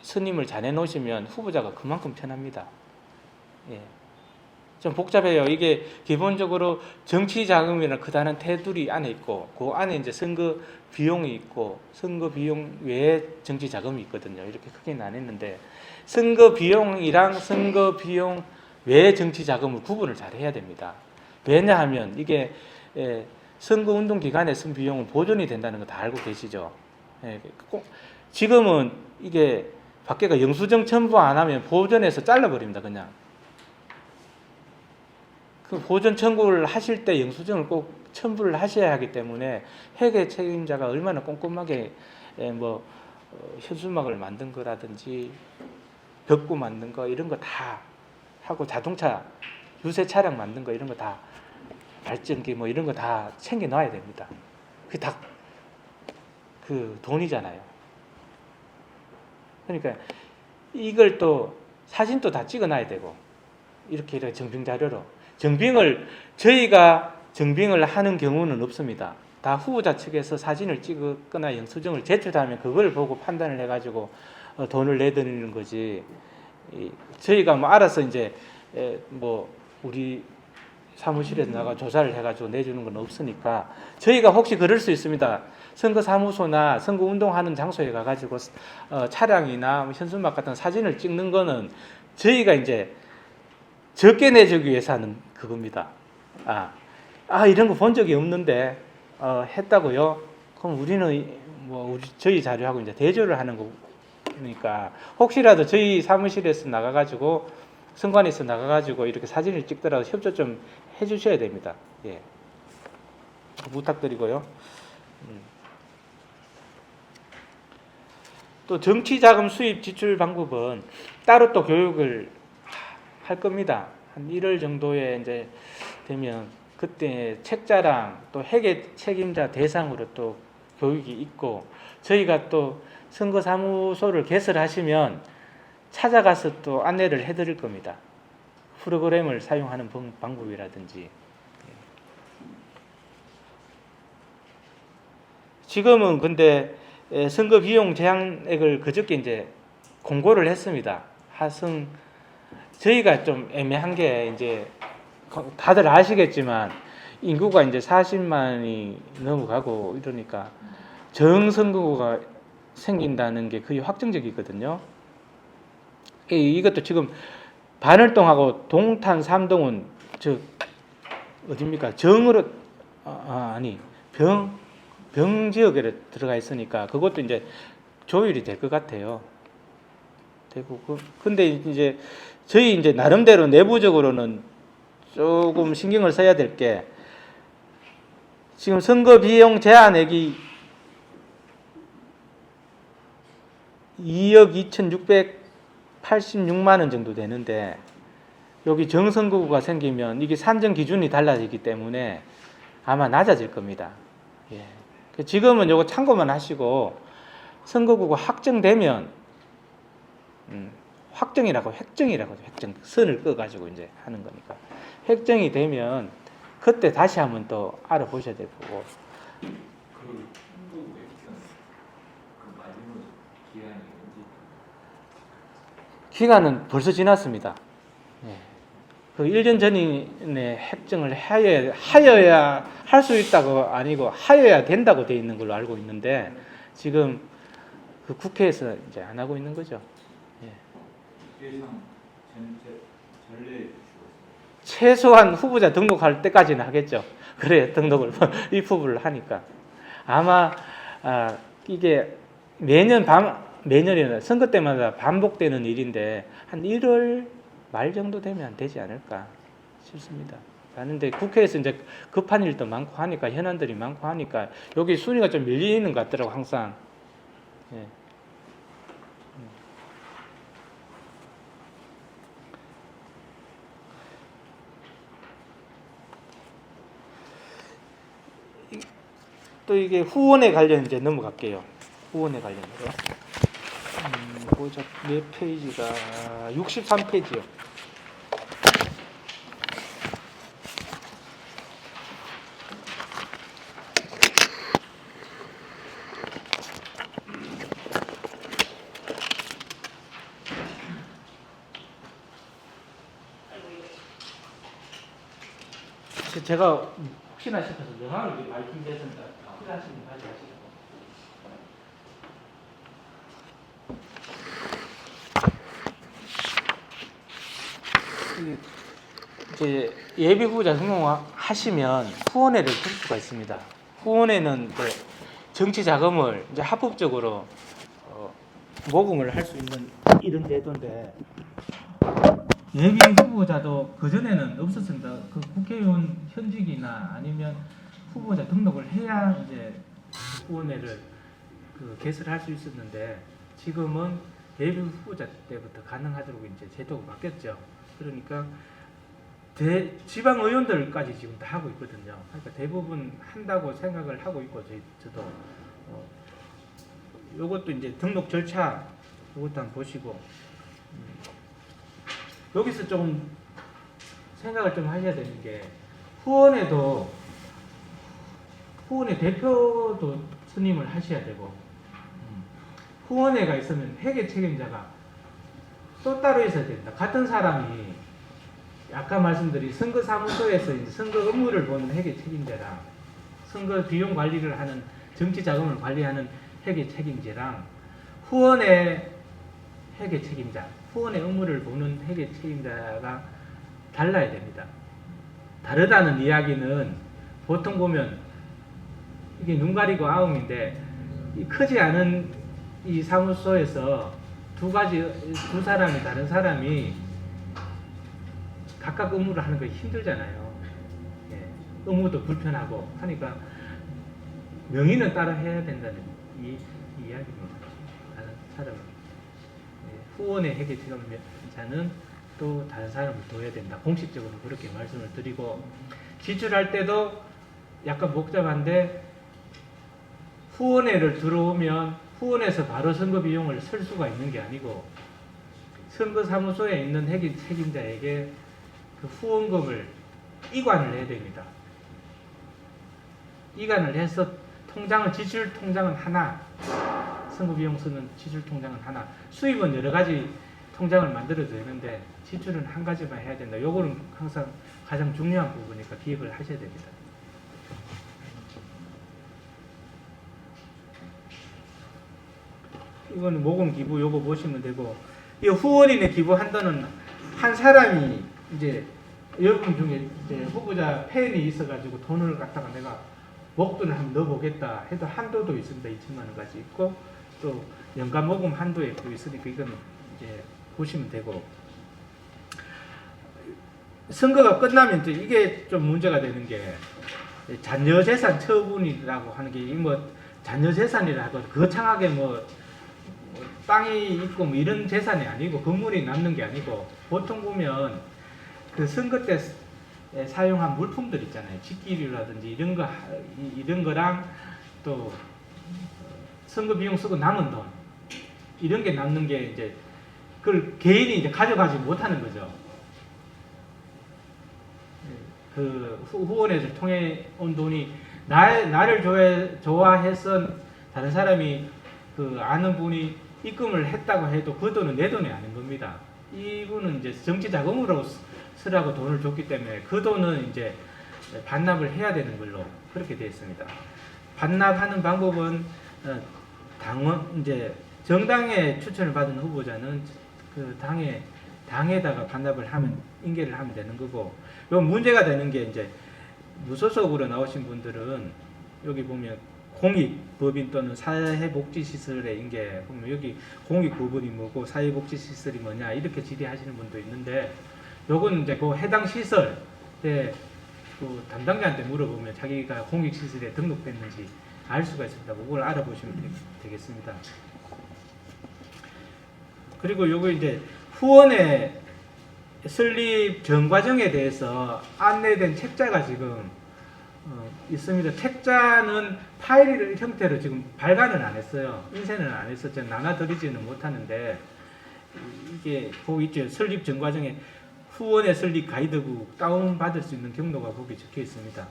선임을 잘 해놓으시면 후보자가 그만큼 편합니다. 예. 좀 복잡해요. 이게 기본적으로 정치 자금이라는 크다는 테두리 안에 있고 그 안에 이제 선거 비용이 있고 선거 비용 외에 정치 자금이 있거든요. 이렇게 크게 나눴는데 선거 비용이랑 선거 비용 외에 정치 자금을 구분을 잘 해야 됩니다. 왜냐하면 이게 선거 운동 기간에 쓴 비용은 보존이 된다는 거 다 알고 계시죠. 예. 지금은 이게 밖에가 영수증 첨부 안 하면 보존해서 잘라버립니다. 그냥. 그 보존 청구를 하실 때 영수증을 꼭 첨부를 하셔야 하기 때문에 회계 책임자가 얼마나 꼼꼼하게 현수막을 만든 거라든지 벽구 만든 거 이런 거 다 하고 자동차 유세 차량 만든 거 이런 거 다 발전기 뭐 이런 거 다 챙겨 놔야 됩니다. 그게 다 그 돈이잖아요. 그러니까 이걸 또 사진도 다 찍어 놔야 되고 이렇게 정빙 자료로 저희가 정빙을 하는 경우는 없습니다. 다 후보자 측에서 사진을 찍거나 영수증을 제출하면 그걸 보고 판단을 해가지고 돈을 내드리는 거지. 저희가 뭐 알아서 이제 우리 사무실에서 나가 조사를 해가지고 내주는 건 없으니까 저희가 혹시 그럴 수 있습니다. 선거사무소나 선거운동하는 장소에 가가지고 차량이나 현수막 같은 사진을 찍는 거는 저희가 이제 적게 내주기 위해서 하는 그겁니다. 이런 거 본 적이 없는데 했다고요? 그럼 우리는 저희 자료하고 이제 대조를 하는 거니까 혹시라도 저희 사무실에서 나가가지고 선관위에서 나가가지고 이렇게 사진을 찍더라도 협조 좀 해주셔야 됩니다. 예. 부탁드리고요. 또 정치자금 수입 지출 방법은 따로 또 교육을 할 겁니다. 한 1월 정도에 이제 되면 그때 책자랑 또 회계 책임자 대상으로 또 교육이 있고 저희가 또 선거사무소를 개설하시면 찾아가서 또 안내를 해드릴 겁니다. 프로그램을 사용하는 방법이라든지. 지금은 근데 선거 비용 제한액을 그저께 이제 공고를 했습니다. 저희가 좀 애매한 게 이제 다들 아시겠지만 인구가 이제 40만이 넘어가고 이러니까 정선거구가 생긴다는 게 거의 확정적이거든요. 이것도 지금 반월동하고 동탄, 삼동은 어딥니까? 정으로 병 지역에 들어가 있으니까 그것도 이제 조율이 될 것 같아요. 되고 근데 이제 저희 이제 나름대로 내부적으로는 조금 신경을 써야 될 게 지금 선거 비용 제한액이 2억 2,686만 원 정도 되는데 여기 정선거구가 생기면 이게 산정 기준이 달라지기 때문에 아마 낮아질 겁니다. 예. 지금은 요거 참고만 하시고 선거구가 확정되면 확정이라고 획정이라고 획정 선을 그어가지고 이제 하는 거니까 획정이 되면 그때 다시 한번 또 알아보셔야 될 거고. 그 한국 웹툰 그 마지막 기한이 언제? 기간은 벌써 지났습니다. 예. 그 1년 전에 획정을 하여야 할 수 있다고 아니고 하여야 된다고 돼 있는 걸로 알고 있는데 지금 그 국회에서 이제 안 하고 있는 거죠. 예. 예상 전례 주었어요. 최소한 후보자 등록할 때까지는 하겠죠. 그래 등록을 입후보를 하니까 아마 이게 매년이나 선거 때마다 반복되는 일인데 한 1월 말 정도 되면 되지 않을까 싶습니다. 하는데 국회에서 이제 급한 일도 많고 하니까 현안들이 많고 하니까 여기 순위가 좀 밀리는 것 같더라고 항상. 예. 또 이게 후원에 관련 이제 넘어갈게요. 후원에 관련해서. 보자 몇 페이지가 63페이지요. 제가 혹시나 싶어서 명함을 말씀드렸습니다. 필요하시면 가져가시고. 이제 예비 후보자 성공하시면 후원회를 들 수가 있습니다. 후원회는 이제 정치 자금을 이제 합법적으로 모금을 할 수 있는 이런 제도인데 예비 후보자도 그 전에는 없었습니다. 그 국회의원 현직이나 아니면 후보자 등록을 해야 이제 후원회를 개설할 수 있었는데 지금은 예비 후보자 때부터 가능하도록 이제 제도가 바뀌었죠. 그러니까 지방 의원들까지 지금 다 하고 있거든요. 그러니까 대부분 한다고 생각을 하고 있고 저도 요것도 이제 등록 절차 이것도 한번 보시고 여기서 좀 생각을 좀 하셔야 되는 게 후원회 대표도 선임을 하셔야 되고 후원회가 있으면 회계 책임자가 또 따로 있어야 된다. 같은 사람이 아까 말씀드린 선거사무소에서 이제 선거 업무를 보는 회계 책임자랑 선거 비용 관리를 하는 정치 자금을 관리하는 회계 책임자랑 후원회 회계 책임자, 후원의 업무를 보는 회계 책임자가 달라야 됩니다. 다르다는 이야기는 보통 보면 이게 눈 가리고 아웅인데 크지 않은 이 사무소에서 두 사람이 다른 사람이 각각 업무를 하는 거 힘들잖아요. 예, 업무도 불편하고 하니까 명의는 따로 해야 된다는 이 이야기입니다. 다른 사람은 후원의 회계 책임자는 또 다른 사람을 둬야 된다. 공식적으로 그렇게 말씀을 드리고 지출할 때도 약간 복잡한데 후원회를 들어오면 후원에서 바로 선거 비용을 쓸 수가 있는 게 아니고 선거사무소에 있는 회계 책임자에게 그 후원금을 이관을 해야 됩니다. 이관을 해서 지출 통장은 하나, 선거 비용 쓰는 지출 통장은 하나, 수입은 여러 가지 통장을 만들어도 되는데 지출은 한 가지만 해야 된다. 요거는 항상 가장 중요한 부분이니까 기억을 하셔야 됩니다. 이거는 모금 기부 요거 보시면 되고 이 후원인에 기부한다는 한 사람이 이제 여러분 중에 이제 후보자 팬이 있어가지고 돈을 갖다가 내가 목돈을 한번 넣어보겠다 해도 한도도 있습니다. 2천만 원까지 있고 또 연간 모금 한도에 또 있으니까 이건 이제 보시면 되고 선거가 끝나면 또 이게 좀 문제가 되는 게 잔여재산 처분이라고 하는 게 뭐 잔여재산이라 하고 거창하게 뭐 땅이 있고 뭐 이런 재산이 아니고 건물이 남는 게 아니고 보통 보면 그 선거 때 사용한 물품들 있잖아요. 직기류라든지 이런 거랑 또 선거 비용 쓰고 남은 돈 이런 게 남는 게 이제 그걸 개인이 이제 가져가지 못하는 거죠. 그 후원에서 통해 온 돈이 나를 좋아해서 다른 사람이 그 아는 분이 입금을 했다고 해도 그 돈은 내 돈이 아닌 겁니다. 이분은 이제 정치 자금으로 쓰라고 돈을 줬기 때문에 그 돈은 이제 반납을 해야 되는 걸로 그렇게 되어 있습니다. 반납하는 방법은 당원 이제 정당에 추천을 받은 후보자는 그 당에다가 반납을 하면 인계를 하면 되는 거고, 요 문제가 되는 게 이제 무소속으로 나오신 분들은 여기 보면 공익법인 또는 사회복지시설의 인계 보면 여기 공익법인이 뭐고 사회복지시설이 뭐냐 이렇게 질의하시는 분도 있는데, 요건 이제 그 해당 시설에 그 담당자한테 물어보면 자기가 공익시설에 등록됐는지 알 수가 있습니다. 그걸 알아보시면 되겠습니다. 그리고 요거 이제 후원의 설립 전 과정에 대해서 안내된 책자가 지금 있습니다. 책자는 파일 형태로 지금 발간은 안 했어요. 인쇄는 안 해서 제가 나눠드리지는 못하는데, 이게 거기 있죠. 설립 전 과정에 후원의 설립 가이드북 다운받을 수 있는 경로가 거기 적혀 있습니다.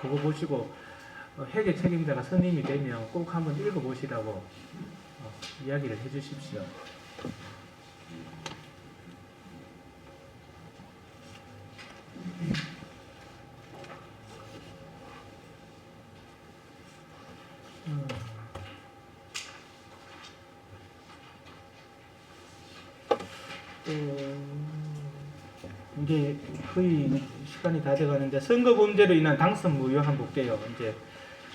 그거 보시고 회계 책임자가 선임이 되면 꼭 한번 읽어보시라고 이야기를 해주십시오. 이제 거의 시간이 다 돼가는데, 선거 범죄로 인한 당선 무효 한번 볼게요. 이제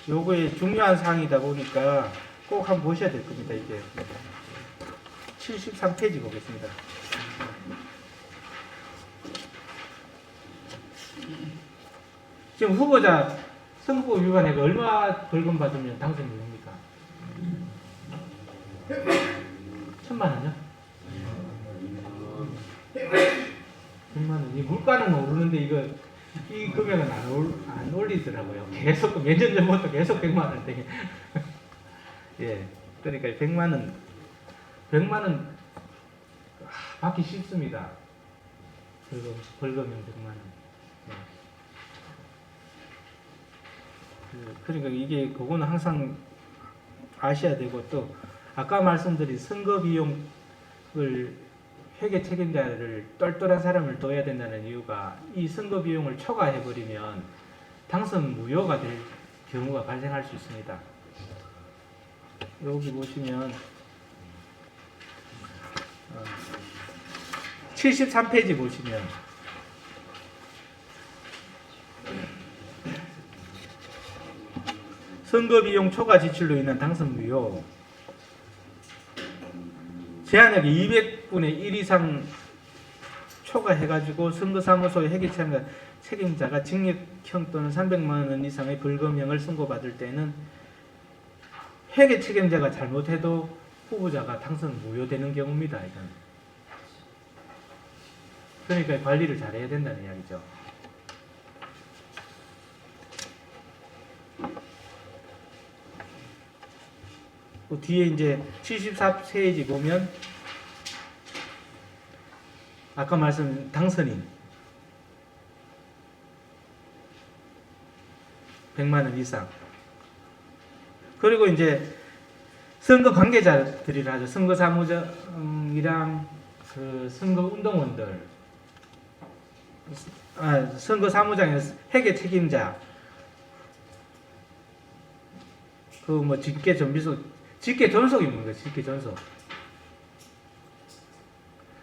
요거에 중요한 사항이다 보니까 꼭 한번 보셔야 될 겁니다. 이게 73페이지 보겠습니다. 지금 후보자 선거법 위반에 얼마 벌금 받으면 당선이 됩니까? 1,000만 원이요? 100만 원. 이 물가는 오르는데 이 금액은 안 올리더라고요. 계속 몇 년 전부터 계속 100만 원 되게. 예, 그러니까 100만 원 받기 쉽습니다. 벌금은 100만 원. 예. 그러니까 이게 그거는 항상 아셔야 되고, 또 아까 말씀드린 선거 비용을 회계 책임자를 똘똘한 사람을 둬야 된다는 이유가, 이 선거 비용을 초과해 버리면 당선 무효가 될 경우가 발생할 수 있습니다. 여기 보시면 73페이지 보시면 선거 비용 초과 지출로 인한 당선 무효, 제한액이 200분의 1 이상 초과해가지고 선거사무소의 회계 책임자가 징역형 또는 300만 원 이상의 벌금형을 선고받을 때는 회계 책임자가 잘못해도 후보자가 당선 무효되는 경우입니다. 이건. 그러니까 관리를 잘해야 된다는 이야기죠. 그 뒤에 이제 74페이지 보면 아까 말씀 당선인 100만 원 이상, 그리고 이제 선거 관계자들이라 하죠. 선거 사무장이랑 그 선거 운동원들, 선거 사무장에서 회계 책임자, 그 뭐 직계 전비속, 직계 전속이 뭡니까? 직계 전속.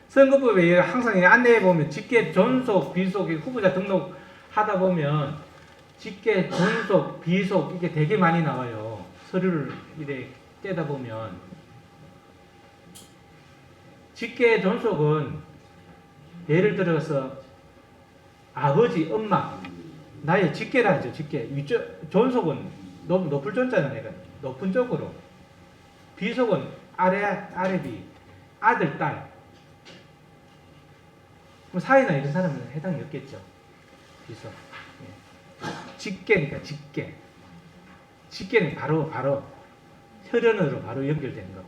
선거법에 항상 안내해 보면 직계 전속, 비속, 후보자 등록 하다 보면 직계 전속, 비속 이게 되게 많이 나와요. 서류를 이렇게 떼다 보면. 직계 전속은 예를 들어서 아버지, 엄마, 나의 직계라 하죠. 직계. 위쪽 존속은 높을 존자는 내가 높은 쪽으로. 비속은 아래 비. 아들, 딸. 그럼 사이나 이런 사람은 해당이 없겠죠. 비속. 예. 직계니까 직계. 직계는 바로 혈연으로 바로 연결된 거.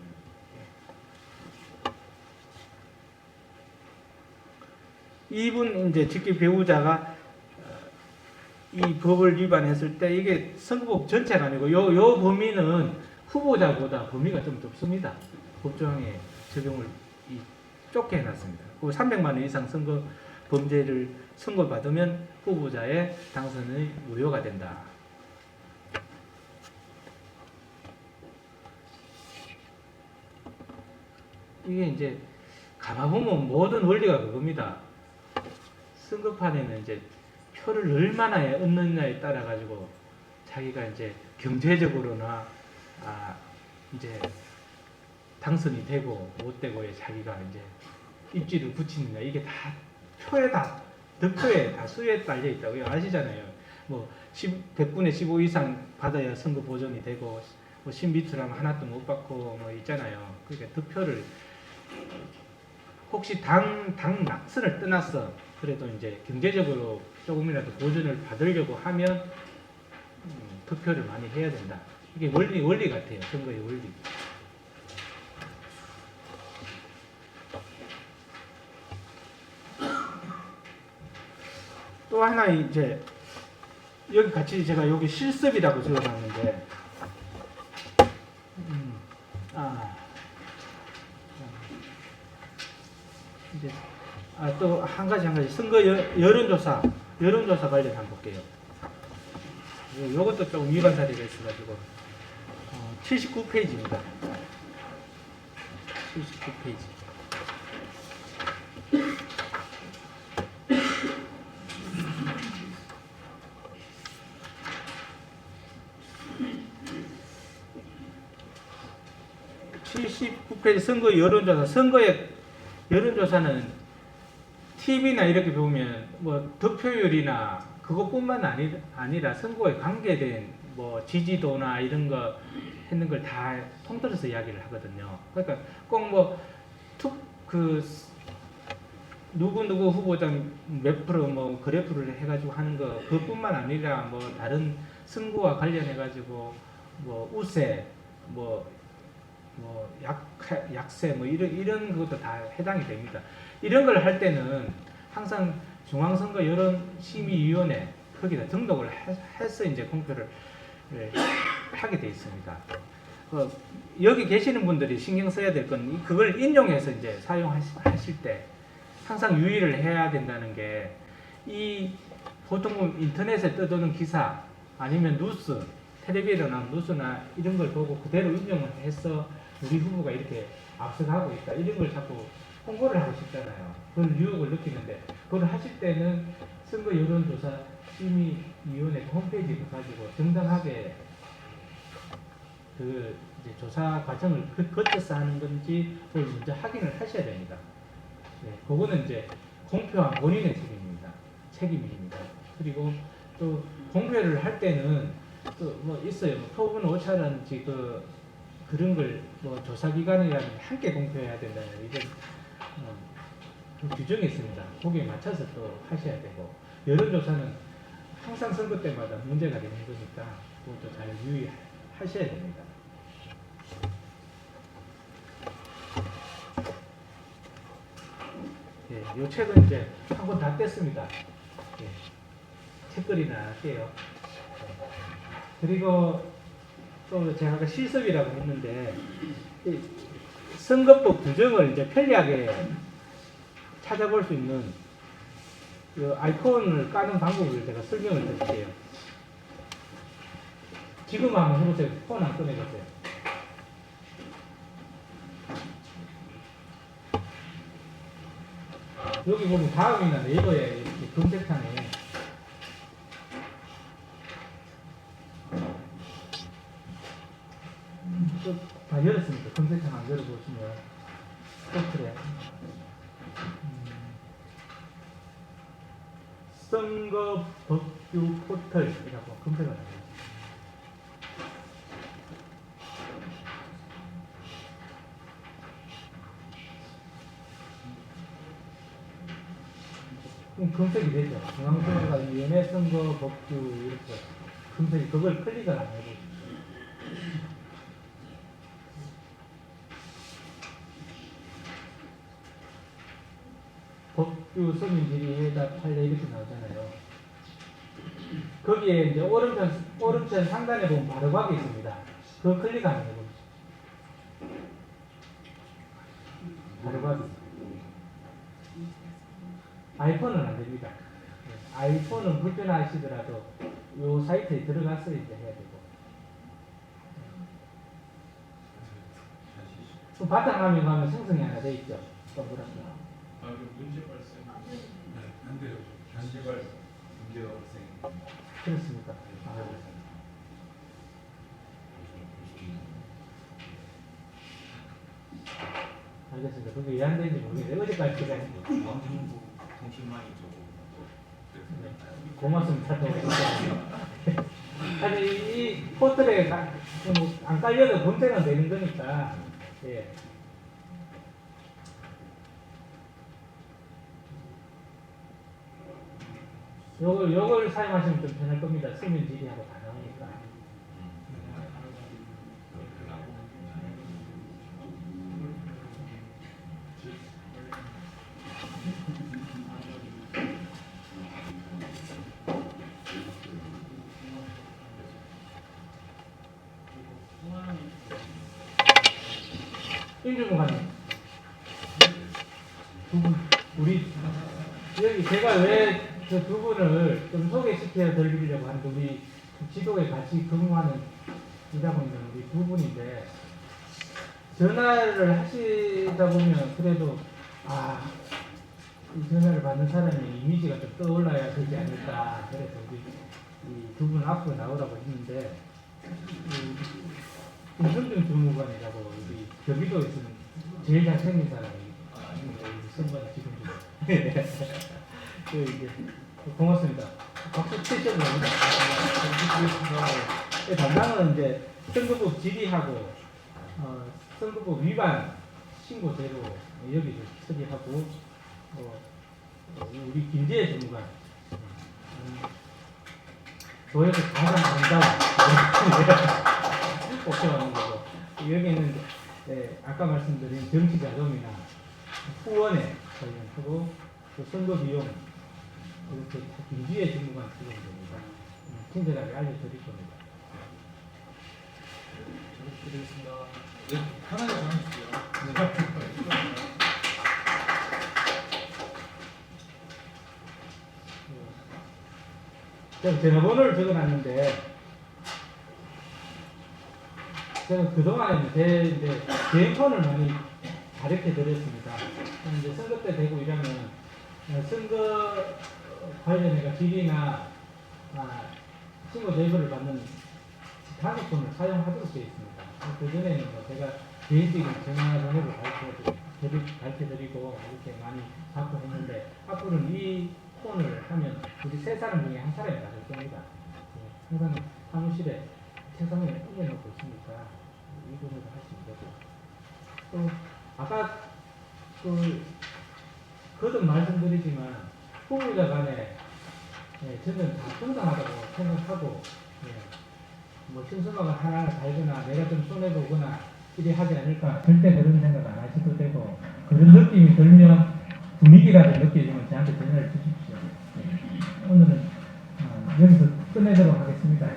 이분 이제 직계 배우자가 이 법을 위반했을 때 이게 선거법 전체가 아니고 요 범위는 후보자보다 범위가 좀 좁습니다. 법조항에 적용을 좁게 해놨습니다. 300만 원 이상 선거 범죄를 선고받으면 후보자의 당선이 무효가 된다. 이게 이제 가봐보면 모든 원리가 그겁니다. 선거판에는 이제 표를 얼마나 얻느냐에 따라 가지고 자기가 이제 경제적으로나 이제 당선이 되고 못 되고에 자기가 이제 입지를 붙이느냐 이게 다 표에 득표에 다 수에 딸려 있다고요. 아시잖아요. 뭐 100분의 15 이상 받아야 선거 보존이 되고 뭐 10 밑으로는 하나도 못 받고 뭐 있잖아요. 그러니까 득표를 혹시 당 낙선을 떠났어. 그래도 이제 경제적으로 조금이라도 보존을 받으려고 하면 투표를 많이 해야 된다. 이게 원리 같아요. 선거의 원리. 또 하나 이제 여기 같이 제가 여기 실습이라고 적어놨는데 이제 또 한 가지 선거 여론조사 관련 한번 볼게요. 요것도 좀 위반 사례가 있어가지고 79페이지입니다. 79페이지. 선거 여론조사. 선거의 여론조사는 TV나 이렇게 보면 뭐 득표율이나 그것뿐만 아니라 선거에 관계된 뭐 지지도나 이런 거 했는 걸 다 통틀어서 이야기를 하거든요. 그러니까 꼭 뭐 누구 후보자 몇 프로 뭐 그래프를 해가지고 하는 거 그것뿐만 아니라 뭐 다른 선거와 관련해가지고 뭐 우세 약세 뭐 이런 것도 다 해당이 됩니다. 이런 걸 할 때는 항상 중앙선거 여론심의위원회 거기다 등록을 해서 이제 공표를 하게 돼 있습니다. 여기 계시는 분들이 신경 써야 될 건 그걸 인용해서 이제 사용하실 때 항상 유의를 해야 된다는 게 이 보통 인터넷에 떠도는 기사 아니면 뉴스 텔레비전에 나온 뉴스나 이런 걸 보고 그대로 인용을 해서 우리 후보가 이렇게 앞서가고 있다 이런 걸 자꾸 홍보를 하고 싶잖아요. 그런 유혹을 느끼는데 그걸 하실 때는 선거 여론조사 심의위원회 홈페이지에 가지고 정당하게 그 이제 조사 과정을 거쳐서 하는 건지 그걸 먼저 확인을 하셔야 됩니다. 네, 그거는 이제 공표한 본인의 책임입니다. 그리고 또 공표를 할 때는 또 뭐 있어요. 뭐 표본 오차라든지 그런 걸 뭐 조사기관이라면 함께 공표해야 된다는 이런 규정이 있습니다. 거기에 맞춰서 또 하셔야 되고 여론조사는 항상 선거 때마다 문제가 되는 거니까 그것도 잘 유의하셔야 됩니다. 예, 이 책은 이제 한 권 다 뗐습니다. 예, 책거리나 할게요. 그리고 또 제가 아까 실습이라고 했는데 선거법 규정을 이제 편리하게 찾아볼 수 있는 이 아이콘을 까는 방법을 제가 설명을 드릴게요. 지금 한번 해보세요. 폰 안 꺼내보세요. 여기 보면 다음이나 네이버에 이렇게 검색창에 다 열었습니다. 검색창 안 열어보시면 포트에 선거 법규 포털이라고 검색을 해요. 검색이 되죠. 중앙선거위원회 선거 법규 이렇게 검색이 그걸 클릭을 안 해도 법규 서민 질의에다 판례 이렇게 나오잖아요. 거기에 이제 오른편 상단에 보면 바로 가기 있습니다. 그거 클릭 안 해요. 바로 가기. 아이폰은 안 됩니다. 아이폰은 불편하시더라도 요 사이트에 들어가서 이제 해야 되고. 또 바탕화면 가면 생성이 하나 돼 있죠. 동그랗게. 문제 발생. 안 돼요. 문제 발생. 문제가 발생. 그렇습니까? 알겠습니다. 그게 왜 안 되는지 모르겠는데 어제까지 제가 왕정부 통신망이 저거. 고맙습니다. 아니 이 포털에 안 깔려도 검색은 되는 거니까. 예. 요걸 사용하시면 좀 편할 겁니다. 서면 질의하고 다 나오니까. 임주무관님, 우리 여기 제가 왜 그 두 분을 좀 소개시켜 드리려고 하는데 우리 지도에 같이 근무하는 일하고 있는 우리 두 분인데 전화를 하시다 보면 그래도 이 전화를 받는 사람의 이미지가 좀 떠올라야 되지 않을까. 그래서 우리 이 두 분 앞으로 나오라고 했는데 김성준 주무관이라고 우리 경기도에서는 제일 잘생긴 사람이 우리 선관위 지금 그 이제 고맙습니다. 박수 치셔도 됩니다. 담당은 이제 선거법 질의하고 선거법 위반 신고 제로 여기 처리하고 우리 김재혜 주무관 도에서 가장 아름다운 꼽혀가는 거고 여기는 아까 말씀드린 정치 자금이나 후원에 관련하고 또 선거 비용 이렇게 김지혜 주무관 쓰면 됩니다. 친절하게 알려드릴 겁니다. 잘 드리겠습니다. 네, 편하게 전해주세요. 제가 전화번호를 적어놨는데 제가 그동안에 제 개인폰을 많이 가르쳐 드렸습니다. 이제 선거 때 되고 이러면 선거 관련해서 질의나 신고 제보를 받는 단위폰을 사용하도록 되어 있습니다. 그 전에는 제가 개인적인 전화번호를 가르쳐드리고 이렇게 많이 받고 했는데 앞으로는 이 폰을 하면 우리 세 사람 중에 한 사람이 받을 겁니다. 항상 사무실에 책상에 올려놓고 있으니까 이분으로 하시면 되고 또 아까 거듭 말씀드리지만 후보자 간에 저는 다 정당하다고 생각하고 뭐 신선화가 하나 달거나 내가 좀 손해보거나 이래 하지 않을까 절대 그런 생각 안 하셔도 되고 그런 느낌이 들면 분위기라도 느껴지면 저한테 전화를 주십시오. 오늘은 여기서 끝내도록 하겠습니다.